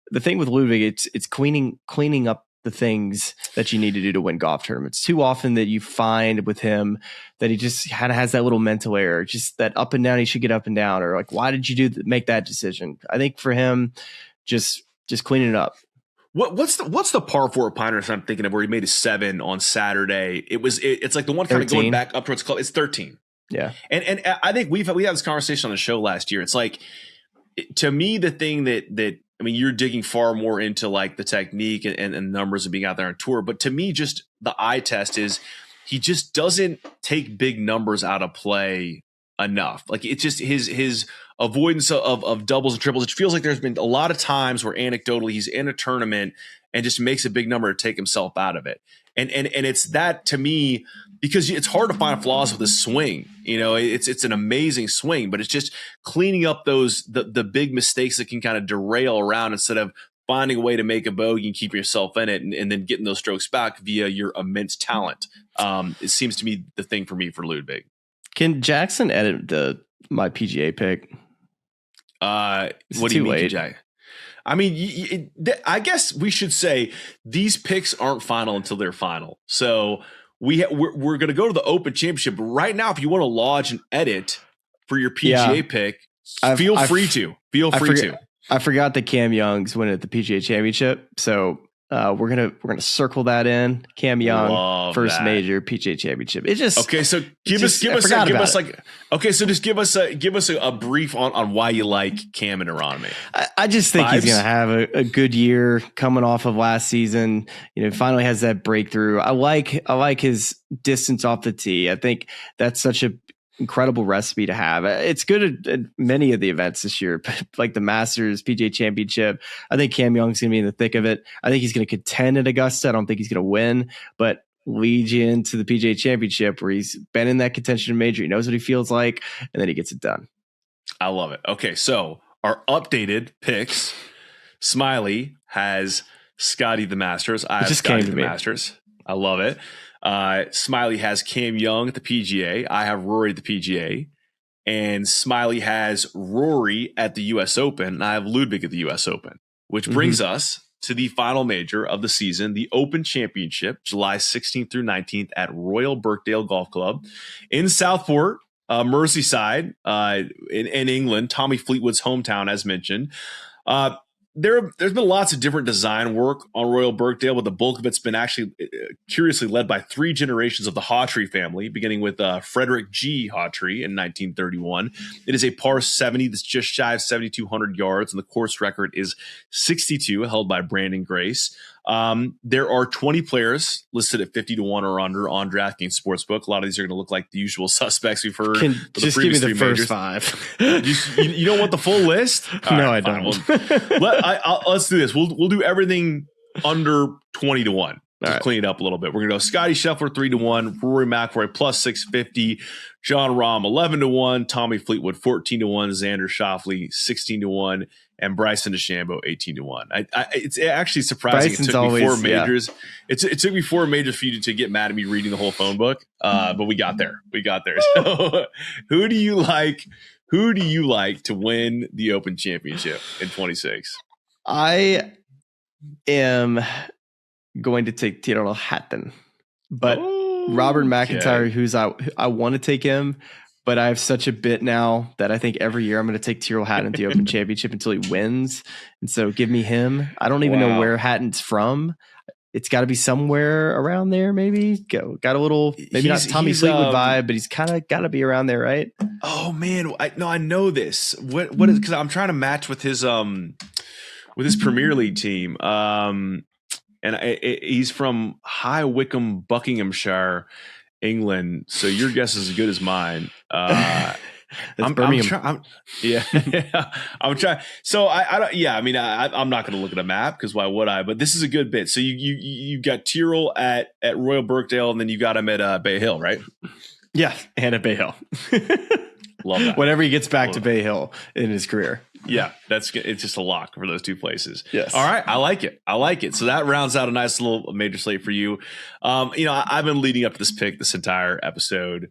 A: the thing with Ludwig, it's cleaning up the things that you need to do to win golf tournaments. Too often that you find with him that he just kind of has that little mental error, just that up and down, he should get up and down, or like, why did you make that decision? I think for him, just cleaning it up.
D: What's the par 4 at Pinehurst I'm thinking of where he made a 7 on Saturday? It's like the one kind of going back up towards club. It's 13.
A: Yeah.
D: And I think we had this conversation on the show last year. It's like, to me, the thing that you're digging far more into like the technique and numbers of being out there on tour. But to me, just the eye test is he just doesn't take big numbers out of play enough. Like it's just his avoidance of doubles and triples. It feels like there's been a lot of times where anecdotally he's in a tournament and just makes a big number to take himself out of it. And it's that to me, because it's hard to find flaws with his swing. It's an amazing swing, but it's just cleaning up the big mistakes that can kind of derail around instead of finding a way to make a bogey and keep yourself in it and then getting those strokes back via your immense talent. It seems to me the thing for me for Ludwig.
A: Can Jackson edit my PGA pick?
D: What do you mean, Jack? I mean, I guess we should say these picks aren't final until they're final. So we're going to go to the Open Championship. But right now, if you want to lodge an edit for your PGA pick, feel free to. I forgot that Cam Young's winning at the PGA Championship, so we're gonna circle that in. Cam Young, first major PGA Championship. It just okay. So give us a brief on why you like Cam and Aronime.
A: I just think he's gonna have a good year coming off of last season. Finally has that breakthrough. I like his distance off the tee. I think that's such a incredible recipe to have. It's good at many of the events this year, like the Masters, PGA Championship. I think Cam Young's going to be in the thick of it. I think he's going to contend at Augusta. I don't think he's going to win, but lead you into the PGA Championship where he's been in that contention major. He knows what he feels like, and then he gets it done.
D: I love it. Okay, so our updated picks. Smylie has Scottie the Masters. I have Scottie the Masters. I love it. Smylie has Cam Young at the PGA. I have Rory at the PGA. And Smylie has Rory at the U.S. Open. And I have Ludwig at the U.S. Open, which brings us to the final major of the season, the Open Championship, July 16th through 19th at Royal Birkdale Golf Club in Southport, Merseyside, in England, Tommy Fleetwood's hometown, as mentioned. There's been lots of different design work on Royal Birkdale, but the bulk of it's been actually curiously led by three generations of the Hawtree family, beginning with Frederick G. Hawtree in 1931. It is a par 70 that's just shy of 7,200 yards, and the course record is 62, held by Brandon Grace. There are 20 players listed at 50 to 1 or under on DraftKings Sportsbook. A lot of these are going to look like the usual suspects we've heard.
A: Just give me the first five.
D: You don't want the full list?
A: No, I don't.
D: Let's do this. We'll do everything under 20 to 1. Just clean it up a little bit. We're going to go Scottie Scheffler 3 to 1, Rory McIlroy plus 650, John Rahm 11 to 1, Tommy Fleetwood 14 to 1, Xander Schauffele 16 to 1, and Bryson DeChambeau 18 to 1. It's actually surprising. Bryson's it took me 4 majors. Yeah. It took me 4 majors for you to get mad at me reading the whole phone book. But we got there. So who do you like to win the Open Championship in 26?
A: I am going to take Tyrrell Hatton, but Robert McIntyre, I want to take him, but I have such a bit now that I think every year I'm going to take Tyrrell Hatton at the Open Championship until he wins. And so give me him. I don't even know where Hatton's from. It's got to be somewhere around there. Maybe got a little, maybe not Tommy Fleetwood vibe, but he's kind of got to be around there, right?
D: Oh man, I know this. What is, because I'm trying to match with his Premier League team. And he's from High Wycombe, Buckinghamshire, England. So your guess is as good as mine. I'm trying. I'm trying. So I don't. Yeah, I mean, I'm not going to look at a map because why would I? But this is a good bit. So you got Tyrrell at Royal Birkdale, and then you got him at Bay Hill, right?
A: Yeah, and at Bay Hill.
D: Love that.
A: Whenever he gets back to Bay Hill in his career.
D: Yeah, it's just a lock for those two places.
A: Yes.
D: All right. I like it. So that rounds out a nice little major slate for you. I've been leading up to this pick this entire episode.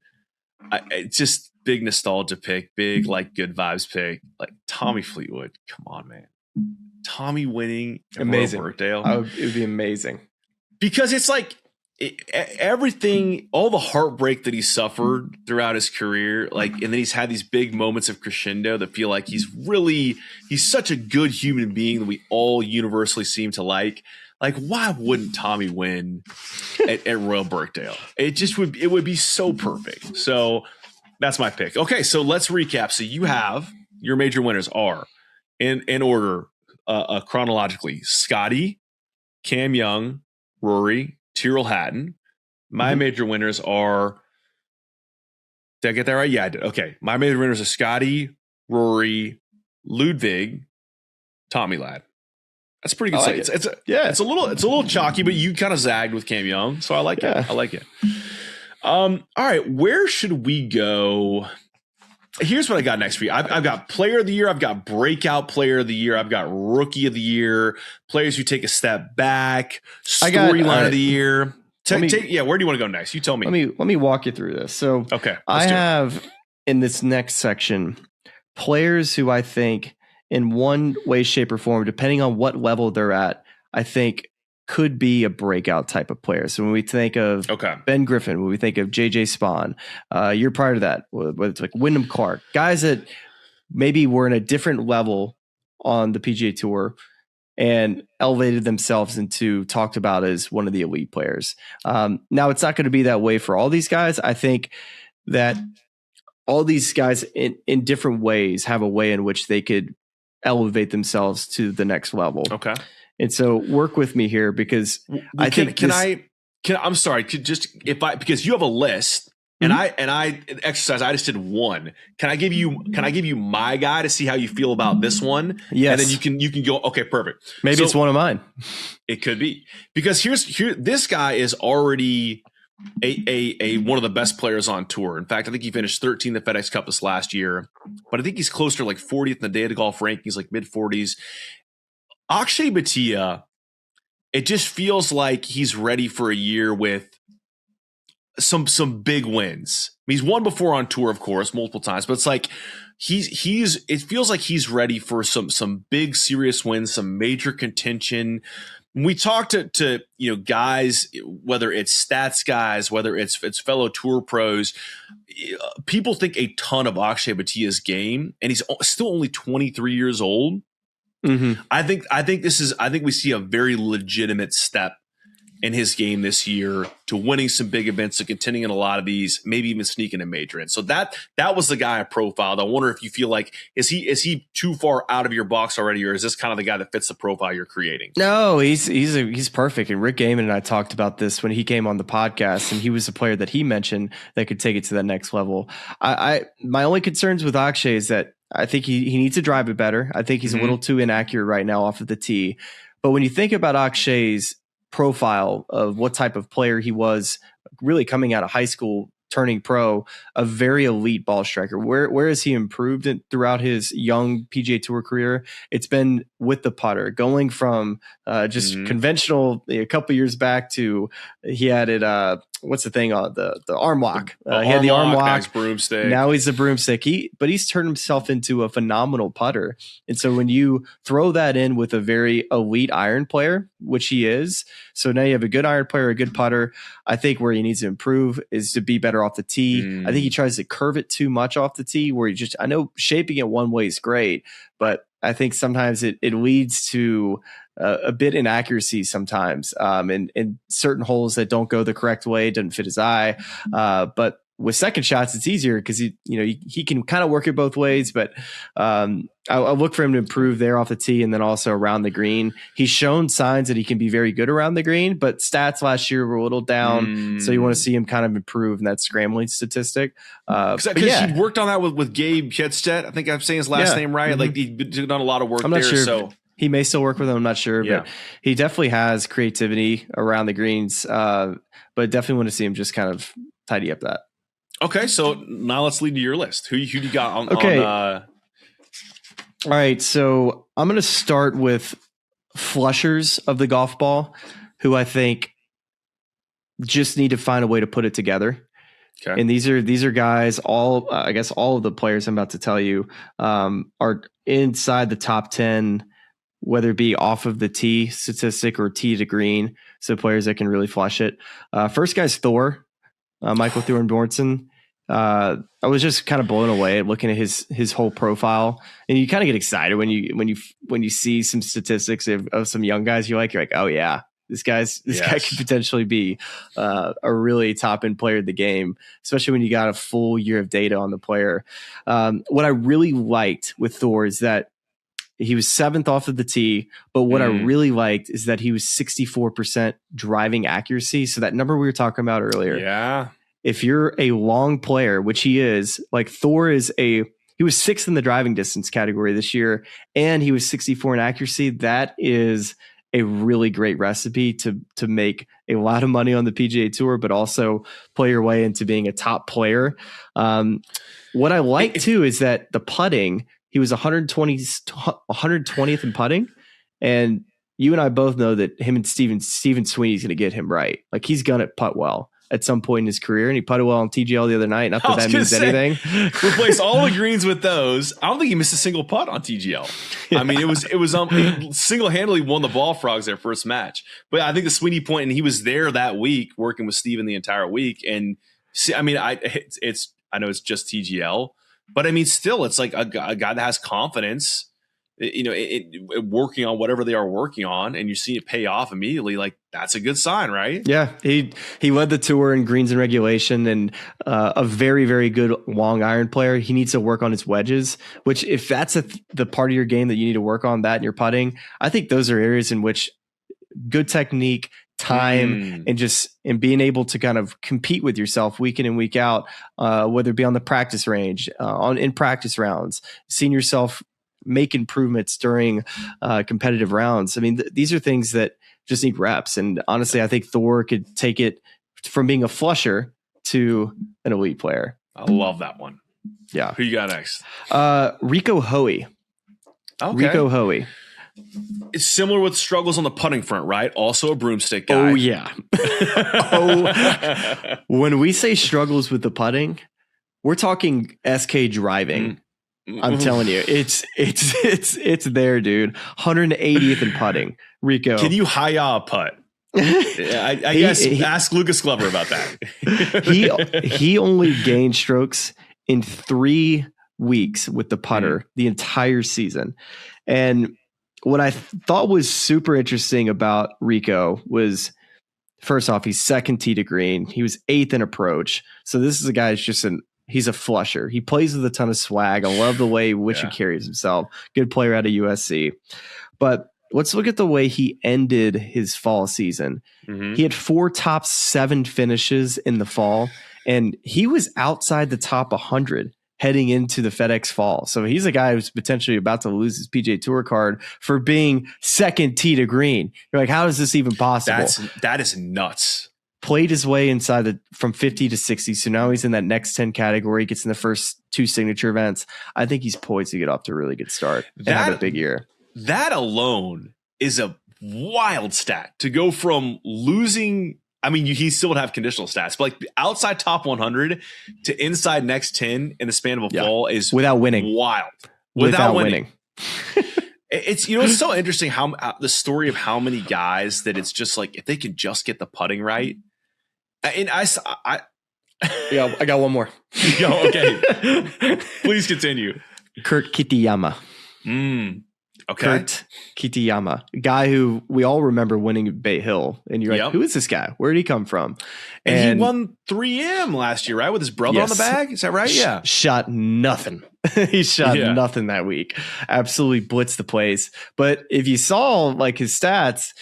D: It's just big nostalgia pick, big like good vibes pick. Like Tommy Fleetwood. Come on, man. Tommy winning
A: amazing.
D: Royal Birkdale.
A: It would be amazing.
D: Because it's like everything, all the heartbreak that he suffered throughout his career, like, and then he's had these big moments of crescendo that feel like he's such a good human being that we all universally seem to like. Like, why wouldn't Tommy win at Royal Birkdale? It would be so perfect. So that's my pick. Okay, so let's recap. So you have your major winners are in order chronologically: Scottie, Cam Young, Rory, Tyrrell Hatton. My major winners are. Did I get that right? Yeah, I did. Okay, my major winners are Scottie, Rory, Ludwig, Tommy Ladd. That's a pretty good slate. It's a little chalky, but you kind of zagged with Cam Young, so I like it. I like it. All right, where should we go? Here's what I got next for you. I've got player of the year. I've got breakout player of the year. I've got rookie of the year. Players who take a step back. Storyline of the year. Where do you want to go next? You tell me.
A: Let me walk you through this. So
D: okay,
A: I have in this next section players who I think in one way, shape, or form, depending on what level they're at, I think could be a breakout type of player. So when we think of Ben Griffin, when we think of JJ Spawn, year prior to that, whether it's like Wyndham Clark, guys that maybe were in a different level on the PGA Tour and elevated themselves into talked about as one of the elite players. Now it's not going to be that way for all these guys. I think that all these guys in different ways have a way in which they could elevate themselves to the next level.
D: Okay.
A: And so work with me here because I think
D: I'm sorry, because you have a list and I exercise, I just did one. Can I give you my guy to see how you feel about this one?
A: Yes.
D: And then you can go, okay, perfect.
A: Maybe it's one of mine.
D: It could be. Because this guy is already a one of the best players on tour. In fact, I think he finished 13th in the FedEx Cup this last year, but I think he's closer to like 40th in the Data Golf rankings, like mid 40s. Akshay Bhatia, it just feels like he's ready for a year with some big wins. I mean, he's won before on tour, of course, multiple times, but it's like it feels like he's ready for some big serious wins, some major contention. When we talk to guys, whether it's stats guys, whether it's fellow tour pros, people think a ton of Akshay Bhatia's game, and he's still only 23 years old.
A: Mm-hmm.
D: I think we see a very legitimate step in his game this year to winning some big events, to contending in a lot of these, maybe even sneaking a major in. So that was the guy I profiled. I wonder if you feel like is he too far out of your box already, or is this kind of the guy that fits the profile you're creating?
A: No, he's perfect. And Rick Gaiman and I talked about this when he came on the podcast, and he was a player that he mentioned that could take it to that next level. My only concerns with Akshay is that I think he needs to drive it better. I think he's a little too inaccurate right now off of the tee. But when you think about Akshay's profile of what type of player he was really coming out of high school, turning pro, a very elite ball striker. Where has he improved throughout his young PGA Tour career? It's been with the putter, going from just conventional a couple years back to he had it. What's the thing on the arm lock? He had the arm lock.
D: Broomstick.
A: Now he's the broomstick. But he's turned himself into a phenomenal putter. And so when you throw that in with a very elite iron player, which he is, so now you have a good iron player, a good putter. I think where he needs to improve is to be better off the tee. I think he tries to curve it too much off the tee, where I know shaping it one way is great, but I think sometimes it leads to a bit inaccuracy sometimes, in certain holes that don't go the correct way, doesn't fit his eye. But with second shots, it's easier because he can kind of work it both ways. But I look for him to improve there off the tee and then also around the green. He's shown signs that he can be very good around the green, but stats last year were a little down. So you want to see him kind of improve in that scrambling statistic. Because
D: he worked on that with Gabe Kjetstedt. I think I'm saying his last name right. Like he's done a lot of work
A: I'm not
D: there.
A: Sure.
D: So
A: he may still work with him. I'm not sure, but he definitely has creativity around the greens. But definitely want to see him just kind of tidy up that.
D: Okay, so now let's lead to your list. Who do you got on?
A: Okay. All right, so I'm going to start with flushers of the golf ball, who I think just need to find a way to put it together. Okay. And these are guys. I guess all of the players I'm about to tell you are inside the top 10, whether it be off of the tee statistic or tee to green. So players that can really flush it. First guy's Thor. Michael Thornbornson. I was just kind of blown away at looking at his whole profile, and you kind of get excited when you see some statistics of some young guys you're like, oh yeah, this guy could potentially be a really top end player of the game, especially when you got a full year of data on the player. What I really liked with Thor is that he was 7th off of the tee, but what I really liked is that he was 64% driving accuracy. So that number we were talking about earlier.
D: Yeah.
A: If you're a long player, which he is, like Thor he was 6th in the driving distance category this year, and he was 64 in accuracy. That is a really great recipe to make a lot of money on the PGA Tour, but also play your way into being a top player. What I like too is that the putting, he was 120th in putting, and you and I both know that him and Steven Sweeney's going to get him right. Like he's going to putt well at some point in his career, and he putted well on TGL the other night. Not that means anything.
D: Replace all the greens with those. I don't think he missed a single putt on TGL. I mean, it was he single-handedly won the Ball Frogs their first match. But I think the Sweeney point, and he was there that week working with Steven the entire week. And I mean, I know it's just TGL, but I mean, still, it's like a guy that has confidence, working on whatever they are working on, and you see it pay off immediately. Like that's a good sign, right?
A: Yeah, he led the tour in greens and regulation, and a very, very good long iron player. He needs to work on his wedges, which if that's the part of your game that you need to work on, that and your putting, I think those are areas in which good technique, time, and being able to kind of compete with yourself week in and week out, whether it be on the practice range, in practice rounds, seeing yourself make improvements during competitive rounds. I mean, these are things that just need reps. And honestly, I think Thor could take it from being a flusher to an elite player.
D: I love that one.
A: Yeah.
D: Who you got next?
A: Rico Hoey.
D: Okay.
A: Rico Hoey.
D: It's similar with struggles on the putting front, right? Also a broomstick guy.
A: Oh, yeah. When we say struggles with the putting, we're talking SK driving. I'm telling you, it's there, dude. 180th in putting. Rico,
D: can you hi-ya putt? I guess ask Lucas Glover about that.
A: he only gained strokes in 3 weeks with the putter the entire season. And what I thought was super interesting about Rico was, first off, he's second tee to green. He was 8th in approach. So this is a guy who's just he's a flusher. He plays with a ton of swag. I love the way in which he carries himself. Good player out of USC. But let's look at the way he ended his fall season. He had 4 top 7 finishes in the fall, and he was outside the top 100 heading into the FedEx Fall. So he's a guy who's potentially about to lose his PGA Tour card for being second tee to green. You're like, how is this even possible?
D: That is nuts.
A: Played his way inside from 50 to 60. So now he's in that next 10 category, gets in the first 2 signature events. I think he's poised to get off to a really good start and have a big year.
D: That alone is a wild stat to go from losing. I mean, he still would have conditional stats, but like the outside top 100 to inside next 10 in the span of a fall is
A: without winning.
D: Wild. Without winning. It's, it's so interesting how the story of how many guys that it's just like, if they can just get the putting right. And I
A: got one more.
D: Okay. Please continue.
A: Kurt Kitayama.
D: Okay.
A: Kurt Kitayama, a guy who we all remember winning at Bay Hill. And you're like, who is this guy? Where did he come from?
D: And he won 3M last year, right? With his brother on the bag. Is that right? Yeah.
A: Shot nothing. He shot nothing that week. Absolutely blitzed the place. But if you saw like his stats,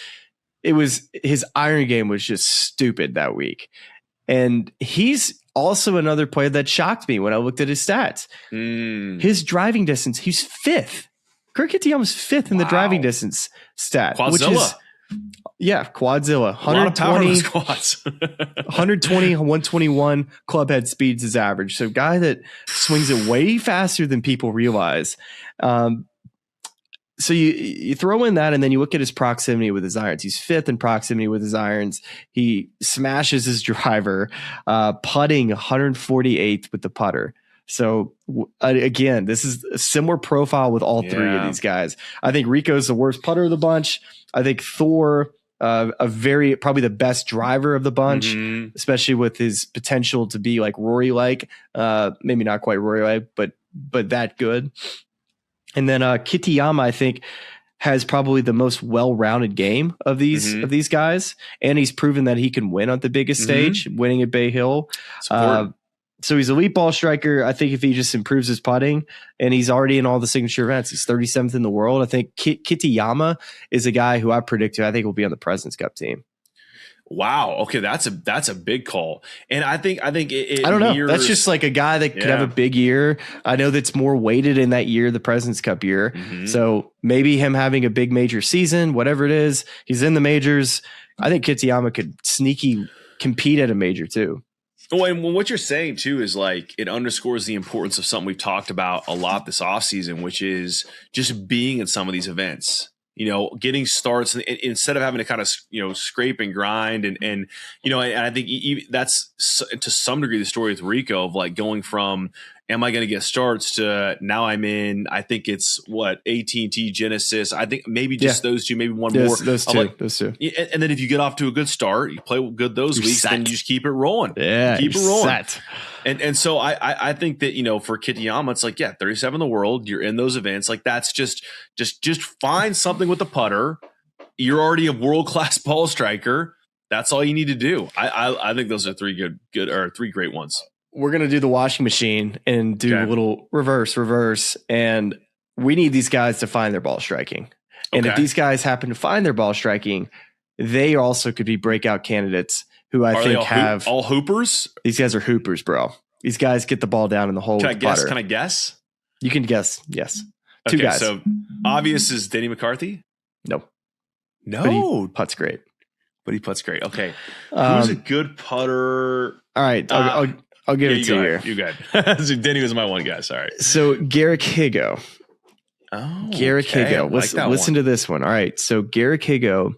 A: his iron game was just stupid that week. And he's also another player that shocked me when I looked at his stats. His driving distance, he's 5th. Kurt Kitayama's 5th in the driving distance stat.
D: Quadzilla.
A: Which is, Quadzilla. 120
D: quads.
A: 120, 121 club head speeds is average. So guy that swings it way faster than people realize. So you throw in that, and then you look at his proximity with his irons. He's 5th in proximity with his irons. He smashes his driver, putting 148th with the putter. So again, this is a similar profile with all 3 of these guys. I think Rico's the worst putter of the bunch. I think Thor, probably the best driver of the bunch, especially with his potential to be like Rory-like, maybe not quite Rory-like, but that good. And then Kitayama, I think, has probably the most well-rounded game of these guys, and he's proven that he can win on the biggest stage, winning at Bay Hill. So he's a elite ball striker. I think if he just improves his putting, and he's already in all the signature events, he's 37th in the world. I think Kitayama is a guy who I predict I think will be on the President's Cup team.
D: Wow. Okay, that's a big call, and I think it
A: I don't know. That's just like a guy that could have a big year. I know that's more weighted in that year, the President's Cup year. So maybe him having a big major season, whatever it is, he's in the majors. I think Kitayama could sneaky compete at a major too.
D: Well, and what you're saying too is like it underscores the importance of something we've talked about a lot this offseason, which is just being at some of these events. getting starts and instead of having to kind of, scrape and grind and I think that's to some degree the story with Rico of like going from, am I going to get starts to now I'm in, I think it's AT&T Genesis. I think maybe just those two, maybe one more.
A: Those two.
D: And then if you get off to a good start, you play good those weeks, then you just keep it rolling.
A: Yeah.
D: Keep it rolling.
A: Set.
D: And so I think that, for Kitayama, it's like, 37 in the world, you're in those events. Like that's just find something with the putter. You're already a world-class ball striker. That's all you need to do. I think those are three great ones.
A: We're going to do the washing machine and do a little reverse. And we need these guys to find their ball striking. And if these guys happen to find their ball striking, they also could be breakout candidates who I think have
D: all hoopers.
A: These guys are hoopers, bro. These guys get the ball down in the hole.
D: Can I guess?
A: You can guess. Yes. Two guys.
D: So obvious is Denny McCarthy.
A: No.
D: But
A: he putts great.
D: Okay. Who's a good putter?
A: All right. I'll give it to you here.
D: You got so Denny was my one guess. All right.
A: So Garrick Higo.
D: Oh,
A: Garrick Higo. Listen to this one. All right. So Garrick Higo,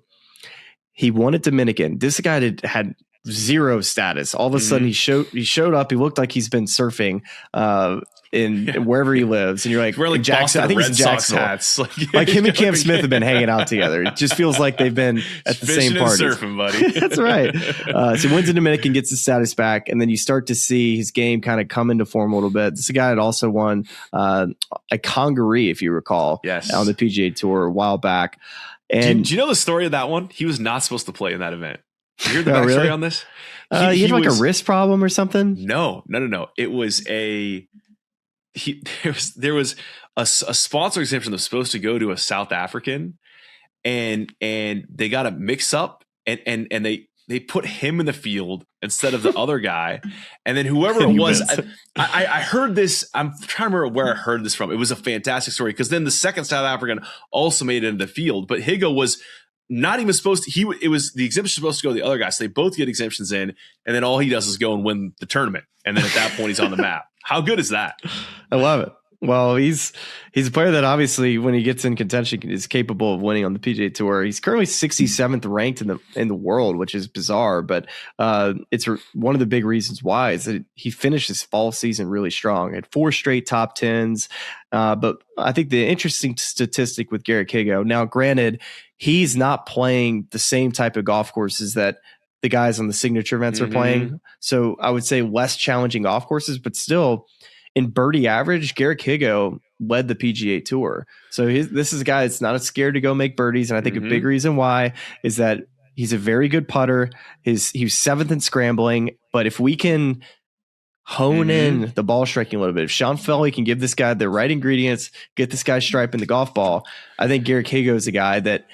A: he won at Dominican. This guy had zero status. All of a sudden he showed up. He looked like he's been surfing in wherever he lives. And you're like,
D: really
A: Jackson, I think it's Jacksonville.
D: Hats.
A: Like him and Cam Smith have been hanging out together. It just feels like they've been at the same party.
D: Surfing, buddy.
A: That's right. So he wins in Dominican, gets his status back, and then you start to see his game kind of come into form a little bit. This is a guy that also won a Congaree, if you recall, on the PGA Tour a while back. And
D: do you know the story of that one? He was not supposed to play in that event. You hear the backstory on this?
A: He had a wrist problem or something?
D: No. It was there was a sponsor exemption that was supposed to go to a South African, and they got a mix up, and they put him in the field instead of the other guy, and then whoever it was, I heard this. I'm trying to remember where I heard this from. It was a fantastic story because then the second South African also made it into the field, but Higo was not even supposed to. It was the exemption supposed to go to the other guy, so they both get exemptions in, and then all he does is go and win the tournament, and then at that point he's on the map. How good is that?
A: I love it. Well, he's a player that obviously, when he gets in contention, is capable of winning on the PGA Tour. He's currently 67th ranked in the world, which is bizarre, but it's one of the big reasons why is that he finished his fall season really strong. Had 4 straight top 10s. But I think the interesting statistic with Garrick Higo, now granted, he's not playing the same type of golf courses that the guys on the signature events are playing. So I would say less challenging golf courses, but still in birdie average, Garrick Higo led the PGA Tour. So this is a guy that's not scared to go make birdies. And I think a big reason why is that he's a very good putter. He was 7th in scrambling, but if we can hone in the ball striking a little bit, if Sean Felly can give this guy the right ingredients, get this guy striping the golf ball, I think Garrick Higo is a guy that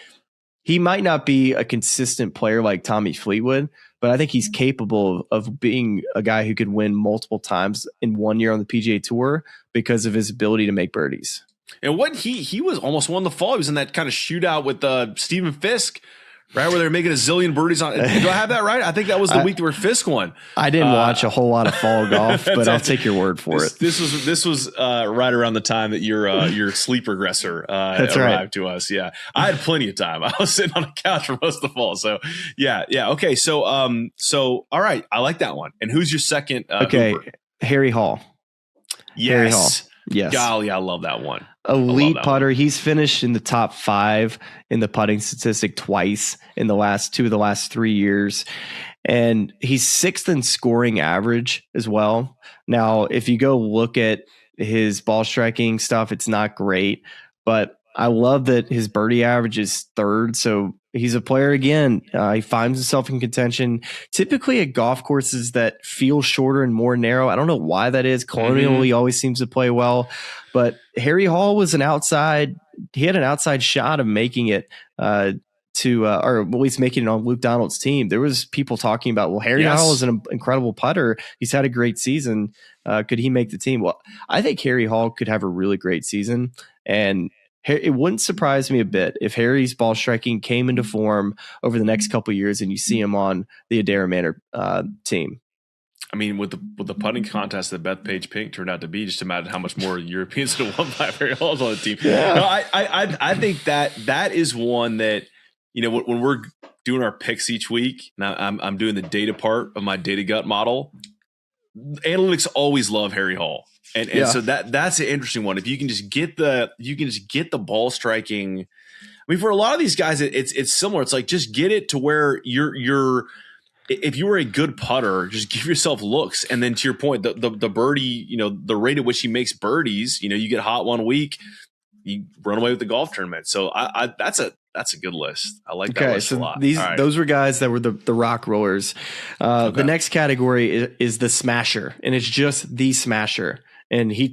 A: he might not be a consistent player like Tommy Fleetwood, but I think he's capable of being a guy who could win multiple times in one year on the PGA Tour because of his ability to make birdies.
D: And what he was almost won the fall. He was in that kind of shootout with Stephen Fisk, right, where they're making a zillion birdies on. Do I have that right? I think that was the week where Fisk won.
A: I didn't watch a whole lot of fall golf, but I'll take your word for it.
D: This was right around the time that your sleep regressor arrived to us. Yeah, I had plenty of time. I was sitting on a couch for most of the fall. So yeah. Okay. So all right, I like that one. And who's your second? Hooper?
A: Harry Hall.
D: Yes.
A: Harry Hall. Yes.
D: Golly, I love that one.
A: Elite putter. He's finished in the top 5 in the putting statistic twice in the last 3 years. And he's 6th in scoring average as well. Now, if you go look at his ball striking stuff, it's not great, but I love that his birdie average is 3rd. So he's a player again. He finds himself in contention, typically at golf courses that feel shorter and more narrow. I don't know why that is. Colonial, he always seems to play well, but Harry Hall was he had an outside shot of making it or at least making it on Luke Donald's team. There was people talking about, well, Harry Hall is an incredible putter. He's had a great season. Could he make the team? Well, I think Harry Hall could have a really great season, and it wouldn't surprise me a bit if Harry's ball striking came into form over the next couple of years and you see him on the Adair Manor team.
D: I mean, with the putting contest that Bethpage Pink turned out to be, just imagine how much more Europeans would have won by Harry Hall's on the team.
A: Yeah.
D: No, I think that is one that, when we're doing our picks each week, now I'm doing the data part of my data gut model. Analytics always love Harry Hall. And so that's an interesting one. If you can just get the ball striking. I mean, for a lot of these guys, it's similar. It's like, just get it to where you're if you were a good putter, just give yourself looks. And then to your point, the birdie, the rate at which he makes birdies, you get hot one week, you run away with the golf tournament. So that's a good list. I like that list a lot.
A: Those were guys that were the rock rollers. The next category is the smasher, and it's just the smasher. And he's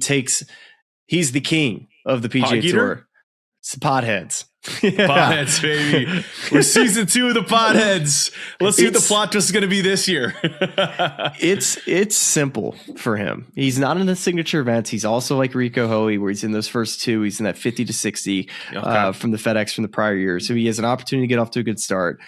A: the king of the PGA Tour. It's the potheads. Yeah.
D: Potheads, baby. We're season 2 of the potheads. Let's see what the plot twist is going to be this year.
A: It's simple for him. He's not in the signature events. He's also like Rico Hoey, where he's in those first 2. He's in that 50 to 60 from the FedEx from the prior year. So he has an opportunity to get off to a good start.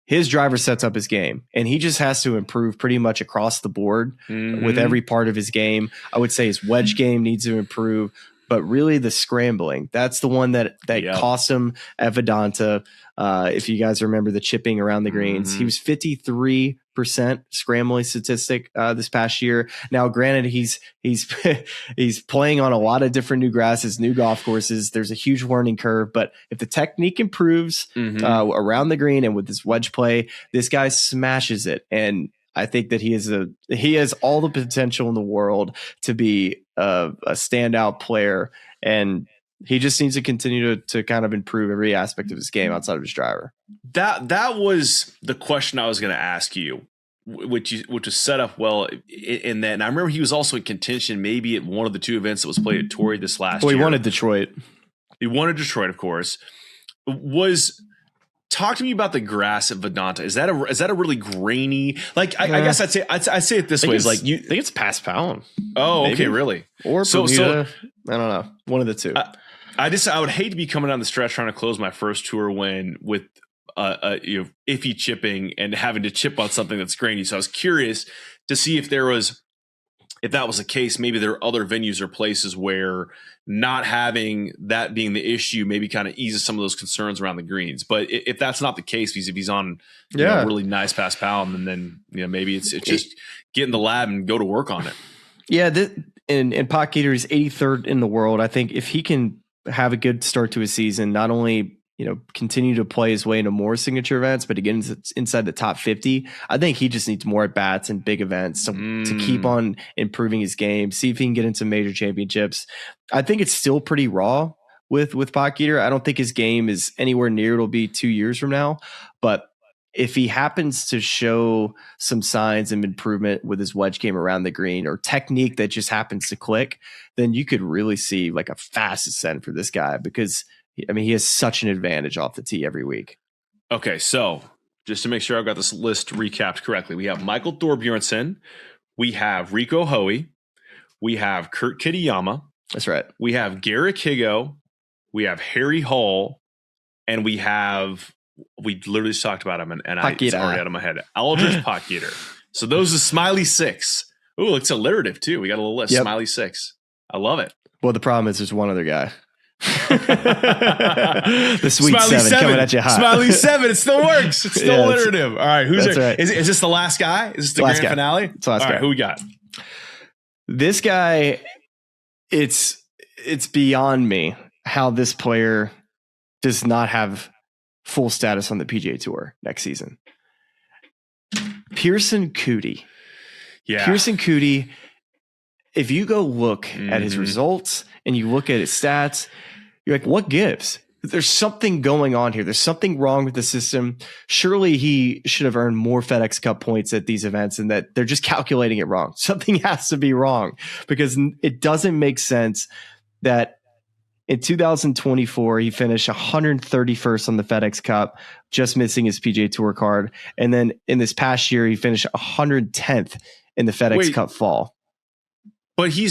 A: His driver sets up his game, and he just has to improve pretty much across the board with every part of his game. I would say his wedge game needs to improve, but really the scrambling, that's the one that cost him at Vedanta. If you guys remember the chipping around the greens, he was 53% scrambling statistic this past year. Now, granted, he's he's playing on a lot of different new grasses, new golf courses. There's a huge learning curve, but if the technique improves around the green and with his wedge play, this guy smashes it. And I think that he has all the potential in the world to be a standout player, and he just needs to continue to kind of improve every aspect of his game outside of his driver.
D: That was the question I was going to ask you, which was set up well in that. And I remember he was also in contention maybe at one of the 2 events that was played at Torrey this last year.
A: He wanted Detroit.
D: He wanted Detroit, of course. Talk to me about the grass at Vedanta. Is that a really grainy? Like I guess I'd say it this way: is like
A: I think it's past Palm.
D: Oh,
A: maybe.
D: Okay, really?
A: Or Bermuda. I don't know. One of the 2.
D: I would hate to be coming down the stretch trying to close my first tour win with iffy chipping and having to chip on something that's grainy. So I was curious to see if that was the case. Maybe there are other venues or places where not having that being the issue maybe kind of eases some of those concerns around the greens. But if that's not the case, if he's on really nice past Palm, and then maybe it's just get in the lab and go to work on it. Yeah,
A: and Potgieter is 83rd in the world. I think if he can have a good start to his season, not only continue to play his way into more signature events, but again, inside the top 50, I think he just needs more at bats and big events to keep on improving his game, see if he can get into major championships. I think it's still pretty raw with Potgieter. I don't think his game is anywhere near it'll be 2 years from now, but if he happens to show some signs of improvement with his wedge game around the green or technique that just happens to click, then you could really see like a fast ascent for this guy, because he has such an advantage off the tee every week.
D: Okay, so just to make sure I've got this list recapped correctly, we have Michael Thorbjornsen, we have Rico Hoey, we have Kurt Kitayama.
A: That's right.
D: We have Garrick Higo, we have Harry Hall, and we literally just talked about him, and it's already out of my head. Aldrich Potgieter. So those are Smylie 6. Ooh, it's alliterative too. We got a little list. Yep. Smylie 6. I love it.
A: Well, the problem is there's one other guy. The sweet Smylie 7 coming at you hot.
D: Smylie 7. It still works. It's still alliterative. All right, who's there? Right. Is this the last guy? Is this the grand finale?
A: It's the last guy.
D: All right, who we got?
A: This guy. It's beyond me how this player does not have full status on the PGA Tour next season. Pearson Coody.
D: Yeah.
A: Pearson Coody, if you go look at his results and you look at his stats, you're like, what gives? There's something going on here. There's something wrong with the system. Surely he should have earned more FedEx Cup points at these events, and that they're just calculating it wrong. Something has to be wrong, because it doesn't make sense that in 2024, he finished 131st on the FedEx Cup, just missing his PGA Tour card. And then in this past year, he finished 110th in the FedEx Cup fall.
D: But he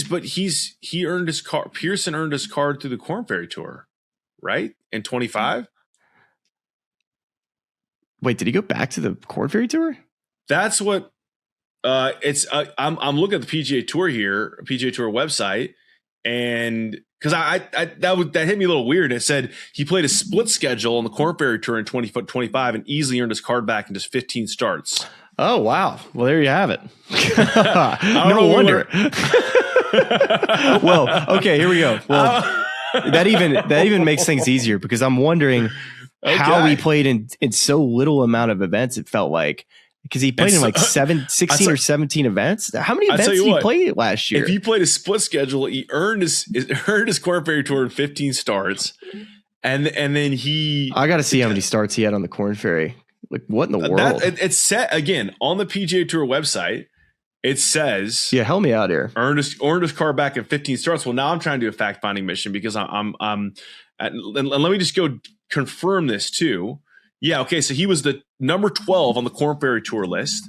D: earned his card. Pearson earned his card through the Korn Ferry Tour, right? In 25.
A: Wait, did he go back to the Korn Ferry Tour?
D: That's what It's I'm looking at the PGA Tour here, PGA Tour website, and because that hit me a little weird. It said he played a split schedule on the Korn Ferry Tour in 2025 and easily earned his card back in just 15 starts.
A: Oh wow! Well, there you have it. No wonder. Well, okay, here we go. Well, that even makes things easier because I'm wondering how he played in so little amount of events. It felt like. Because he played in like 16 or 17 events. How many events did he play last year?
D: If he played a split schedule, he earned his Korn Ferry Tour in 15 starts, and then he.
A: I got to see how many starts he had on the Korn Ferry. Like what in the world?
D: It's set again on the PGA Tour website. It says,
A: "Yeah, help me out here."
D: Earned his card back in 15 starts. Well, now I'm trying to do a fact finding mission because I'm. And let me just go confirm this too. Yeah, okay. So he was the number 12 on the Korn Ferry Tour list.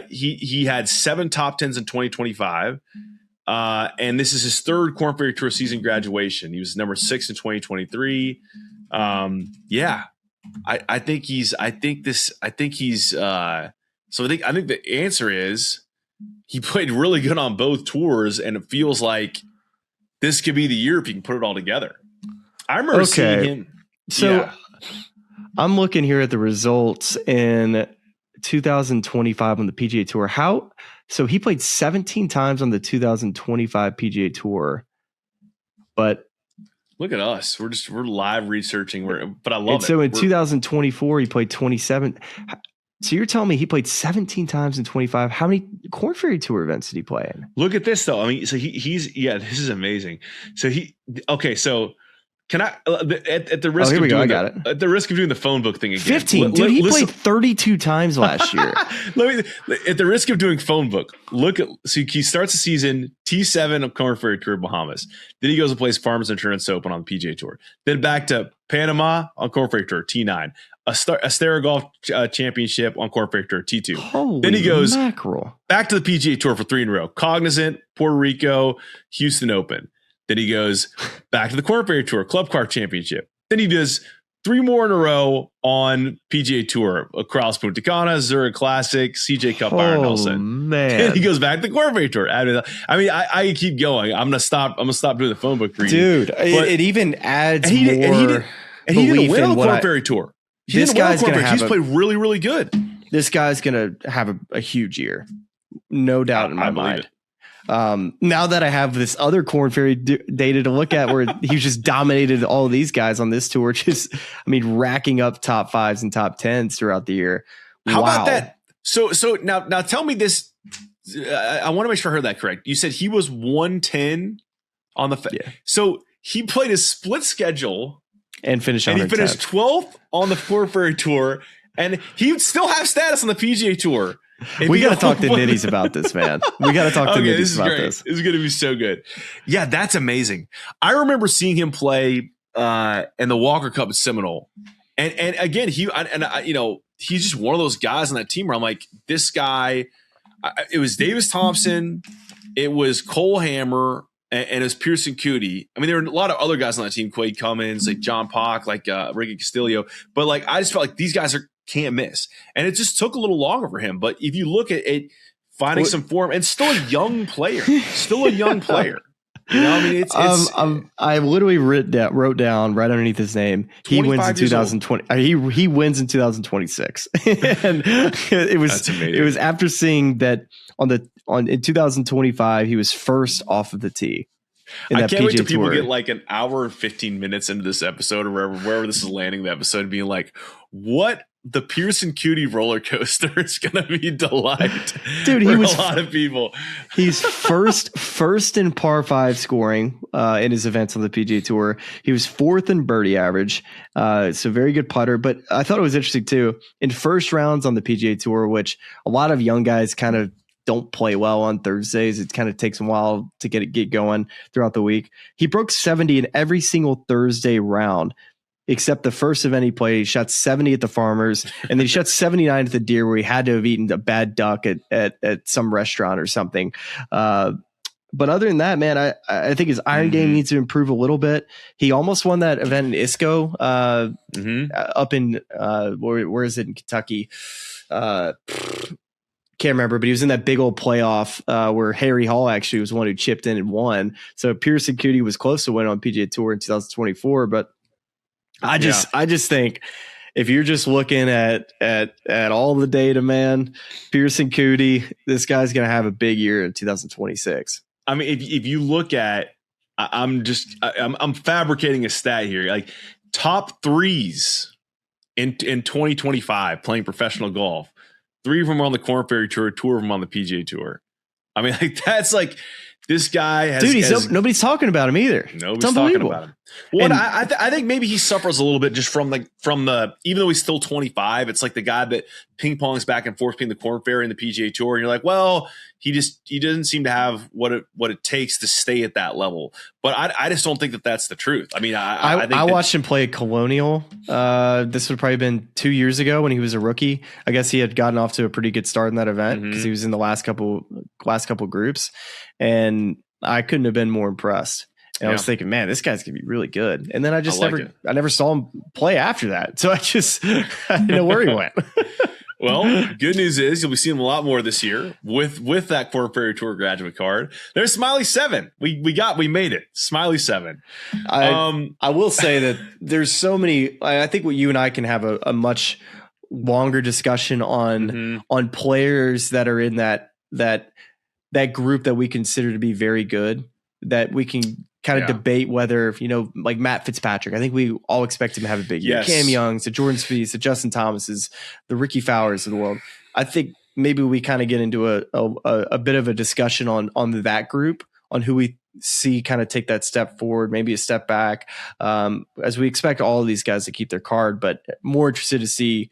D: He had 7 top 10s in 2025. And this is his third Korn Ferry Tour season graduation. He was number 6 in 2023. Yeah. I think the answer is he played really good on both tours, and it feels like this could be the year if he can put it all together. I remember seeing him.
A: So I'm looking here at the results in 2025 on the PGA Tour. So he played 17 times on the 2025 PGA Tour, but
D: look at us. We're live researching. But I love it.
A: So in 2024, he played 27. So you're telling me he played 17 times in 25. How many Korn Ferry Tour events did he play in?
D: Look at this though. I mean, so this is amazing. So so can I at the risk of doing at the risk of doing the phone book thing again?
A: 15, dude. He played 32 times last year.
D: At the risk of doing phone book, so he starts the season T7 of Korn Ferry Tour Bahamas. Then he goes and plays Farmers Insurance Open on the PGA Tour. Then back to Panama on Korn Ferry Tour T9. Astera Golf Championship on Korn Ferry Tour T2.
A: Holy
D: then he goes
A: mackerel.
D: Back to the PGA Tour for 3 in a row. Cognizant, Puerto Rico, Houston Open. Then he goes back to the Korn Ferry Tour Club Car Championship. Then he does 3 more in a row on PGA Tour across Punta Cana, Zurich Classic, CJ Cup, Byron Nelson.
A: Man.
D: Then he goes back to the Korn Ferry Tour. I mean, I keep going. I'm gonna stop doing the phone book reading.
A: Dude, it even adds more.
D: And he didn't win on the Korn Ferry Tour.
A: He's
D: played really, really good.
A: This guy's gonna have a huge year, no doubt in my mind. Now that I have this other Korn Ferry data to look at where he just dominated all of these guys on this tour, racking up top 5s and top 10s throughout the year.
D: How about that? So now tell me this. I want to make sure I heard that correct. You said he was 110 on the So he played a split schedule
A: and finished
D: 12th on the Korn Ferry Tour, and he still have status on the PGA Tour.
A: We got to talk to Nitties about this, man. We got to talk to Nitties about this.
D: This is going to be so good. Yeah, that's amazing. I remember seeing him play in the Walker Cup at Seminole, and again, he's just one of those guys on that team where I'm like, this guy. It was Davis Thompson, it was Cole Hammer, and it was Pearson Coody. I mean, there were a lot of other guys on that team, Quade Cummins, like John Pock, like Ricky Castillo, but like I just felt like these guys can't miss. And it just took a little longer for him. But if you look at it, finding some form, and still a young player. You know, I mean,
A: I literally wrote down right underneath his name. He wins in 2020. He wins in 2026. And it was after seeing that in 2025 he was first off of the tee.
D: I can't wait till people get like an hour and 15 minutes into this episode or wherever this is landing the episode and being like, what the Pearson Coody roller coaster is going to be delight. Dude, he was a lot of people.
A: He's first in par 5 scoring in his events on the PGA Tour. He was 4th in birdie average. So very good putter. But I thought it was interesting too. In first rounds on the PGA Tour, which a lot of young guys kind of don't play well on Thursdays. It kind of takes a while to get going throughout the week. He broke 70 in every single Thursday round, except the first event he played. He shot 70 at the Farmers, and then he shot 79 at the Deer, where he had to have eaten a bad duck at some restaurant or something. But other than that, man, I think his iron game needs to improve a little bit. He almost won that event in Isco, up in where is it in Kentucky? can't remember, but he was in that big old playoff where Harry Hall actually was the one who chipped in and won. So Pearson Coody was close to winning on PGA Tour in 2024. But I just think if you're just looking at all the data, man, Pearson Coody, this guy's going to have a big year in 2026.
D: I mean, if you look at, I'm fabricating a stat here, like top threes in 2025 playing professional golf. 3 of them are on the Korn Ferry Tour, 2 of them on the PGA Tour. I mean, like that's like this guy has.
A: Dude, nobody's talking about him either.
D: Nobody's talking about him. Well, I think maybe he suffers a little bit just from the even though he's still 25, it's like the guy that ping pongs back and forth between the Korn Ferry and the PGA Tour, and you're like, well, he doesn't seem to have what it takes to stay at that level. But I just don't think that that's the truth. I mean, I think
A: I watched him play at Colonial. This would have probably been 2 years ago when he was a rookie. I guess he had gotten off to a pretty good start in that event because he was in the last couple groups, and I couldn't have been more impressed. And I was thinking, man, this guy's gonna be really good. And then I never saw him play after that. So I didn't know where he went.
D: Well, good news is you'll be seeing him a lot more this year with that Korn Ferry Tour graduate card. There's Smylie 7. We made it. Smylie 7.
A: I will say that there's so many. I think what you and I can have a much longer discussion on players that are in that group that we consider to be very good, that we can kind of debate whether, like Matt Fitzpatrick. I think we all expect him to have a big year.
D: Yes.
A: Cam Young's, the Jordan Spieth's, the Justin Thomas's, the Ricky Fowers of the world. I think maybe we kind of get into a bit of a discussion on that group, on who we see kind of take that step forward, maybe a step back, as we expect all of these guys to keep their card, but more interested to see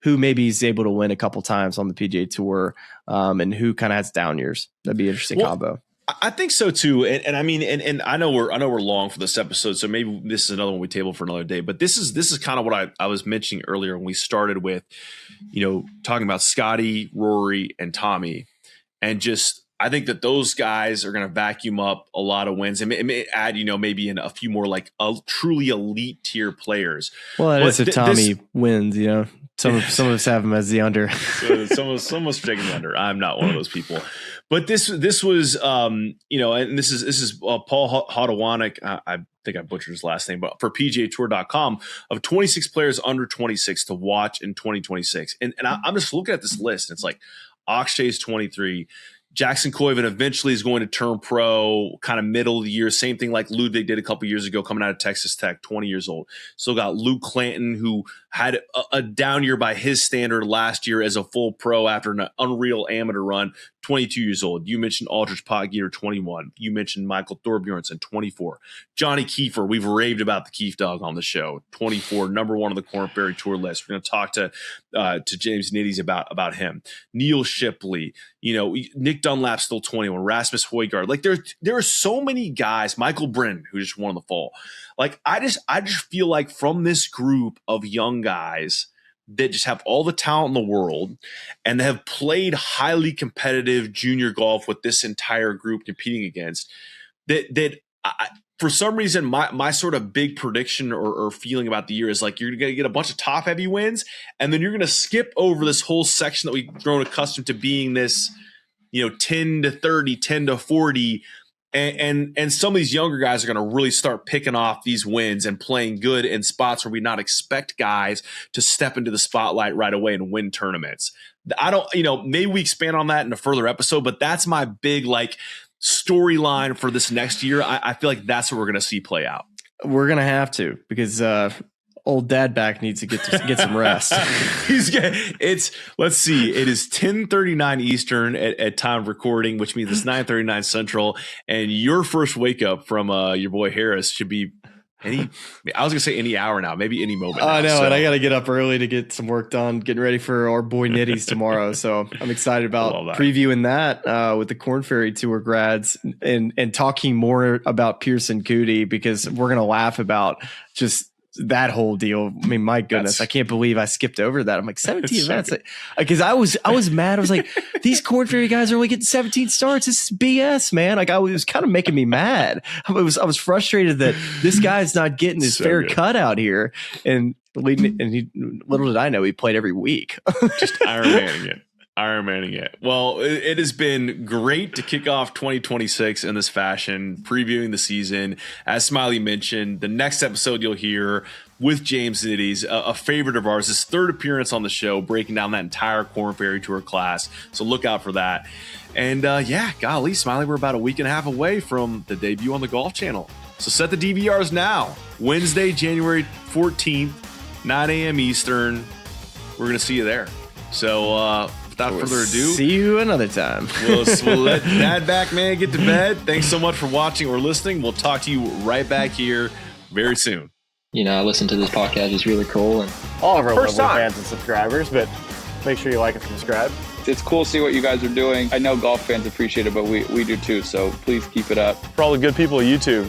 A: who maybe is able to win a couple times on the PGA Tour, and who kind of has down years. That'd be an interesting combo.
D: I think so too, and I mean, and I know we're long for this episode, so maybe this is another one we table for another day. But this is kind of what I was mentioning earlier when we started with, talking about Scottie, Rory, and Tommy, and just I think that those guys are going to vacuum up a lot of wins and may add, maybe in a few more like truly elite tier players.
A: Well, that is if Tommy wins, Some of us have him as the under.
D: Some of us taking the under. I'm not one of those people. But this was and this is Paul Hodowanek. I think I butchered his last name, but for PGAtour.com, of 26 players under 26 to watch in 2026. And I'm just looking at this list. And it's like Akshay's 23. Jackson Koiven eventually is going to turn pro kind of middle of the year. Same thing like Ludwig did a couple years ago coming out of Texas Tech, 20 years old. Still got Luke Clanton, who had a down year by his standard last year as a full pro after an unreal amateur run, 22 years old. You mentioned Aldrich Potgieter, 21. You mentioned Michael Thorbjornsen, 24. Johnny Kiefer, we've raved about the Keefe dog on the show, 24, number 1 on the Korn Ferry Tour list. We're going to talk to James Nitties about him. Neil Shipley, Nick Dunlap's still 21. Rasmus Højgaard. Like there are so many guys. Michael Brennan, who just won in the fall. Like I just feel like from this group of young guys that just have all the talent in the world and they have played highly competitive junior golf with this entire group competing against, for some reason, my sort of big prediction or feeling about the year is like you're going to get a bunch of top heavy wins, and then you're going to skip over this whole section that we've grown accustomed to being this, 10 to 30, 10 to 40. And some of these younger guys are going to really start picking off these wins and playing good in spots where we not expect guys to step into the spotlight right away and win tournaments. I don't, maybe we expand on that in a further episode, but that's my big storyline for this next year. I feel like that's what we're going to see play out.
A: We're going to have to, because old dad back needs to get some rest.
D: Let's see. It is 10:39 Eastern at time of recording, which means it's 9:39 Central. And your first wake up from your boy Harris should be I was gonna say any hour now, maybe any moment.
A: I know, and I got to get up early to get some work done, getting ready for our boy Nitties tomorrow. So I'm excited about previewing that with the Korn Ferry Tour grads and talking more about Pearson Coody, because we're gonna laugh about just that whole deal. I mean, my goodness, I can't believe I skipped over that. I'm like 17 events, because I was mad. I was like, these Korn Ferry guys are only getting 17 starts. This is BS, man. Like, it was kind of making me mad. I was frustrated that this guy's not getting his fair cut out here. And little did I know he played every week.
D: Just Iron Manning it. Ironmanning it. Well, it has been great to kick off 2026 in this fashion, previewing the season. As Smylie mentioned, the next episode you'll hear with James Nitties, a favorite of ours, his third appearance on the show, breaking down that entire Korn Ferry Tour class. So look out for that. And golly, Smylie, we're about a week and a half away from the debut on the Golf Channel. So set the DVRs now. Wednesday, January 14th, 9 a.m. Eastern. We're going to see you there. So without further ado,
A: see you another time.
D: We'll let Dad back, man, get to bed. Thanks so much for watching or listening. We'll talk to you right back here very soon.
E: I listen to this podcast. It's really cool. And
F: all of our lovely fans and subscribers, but make sure you like and subscribe.
G: It's cool to see what you guys are doing. I know golf fans appreciate it, but we do too. So please keep it up.
F: For all the good people at YouTube,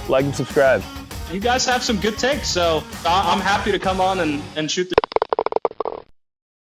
F: like and subscribe.
H: You guys have some good takes, so I'm happy to come on and shoot the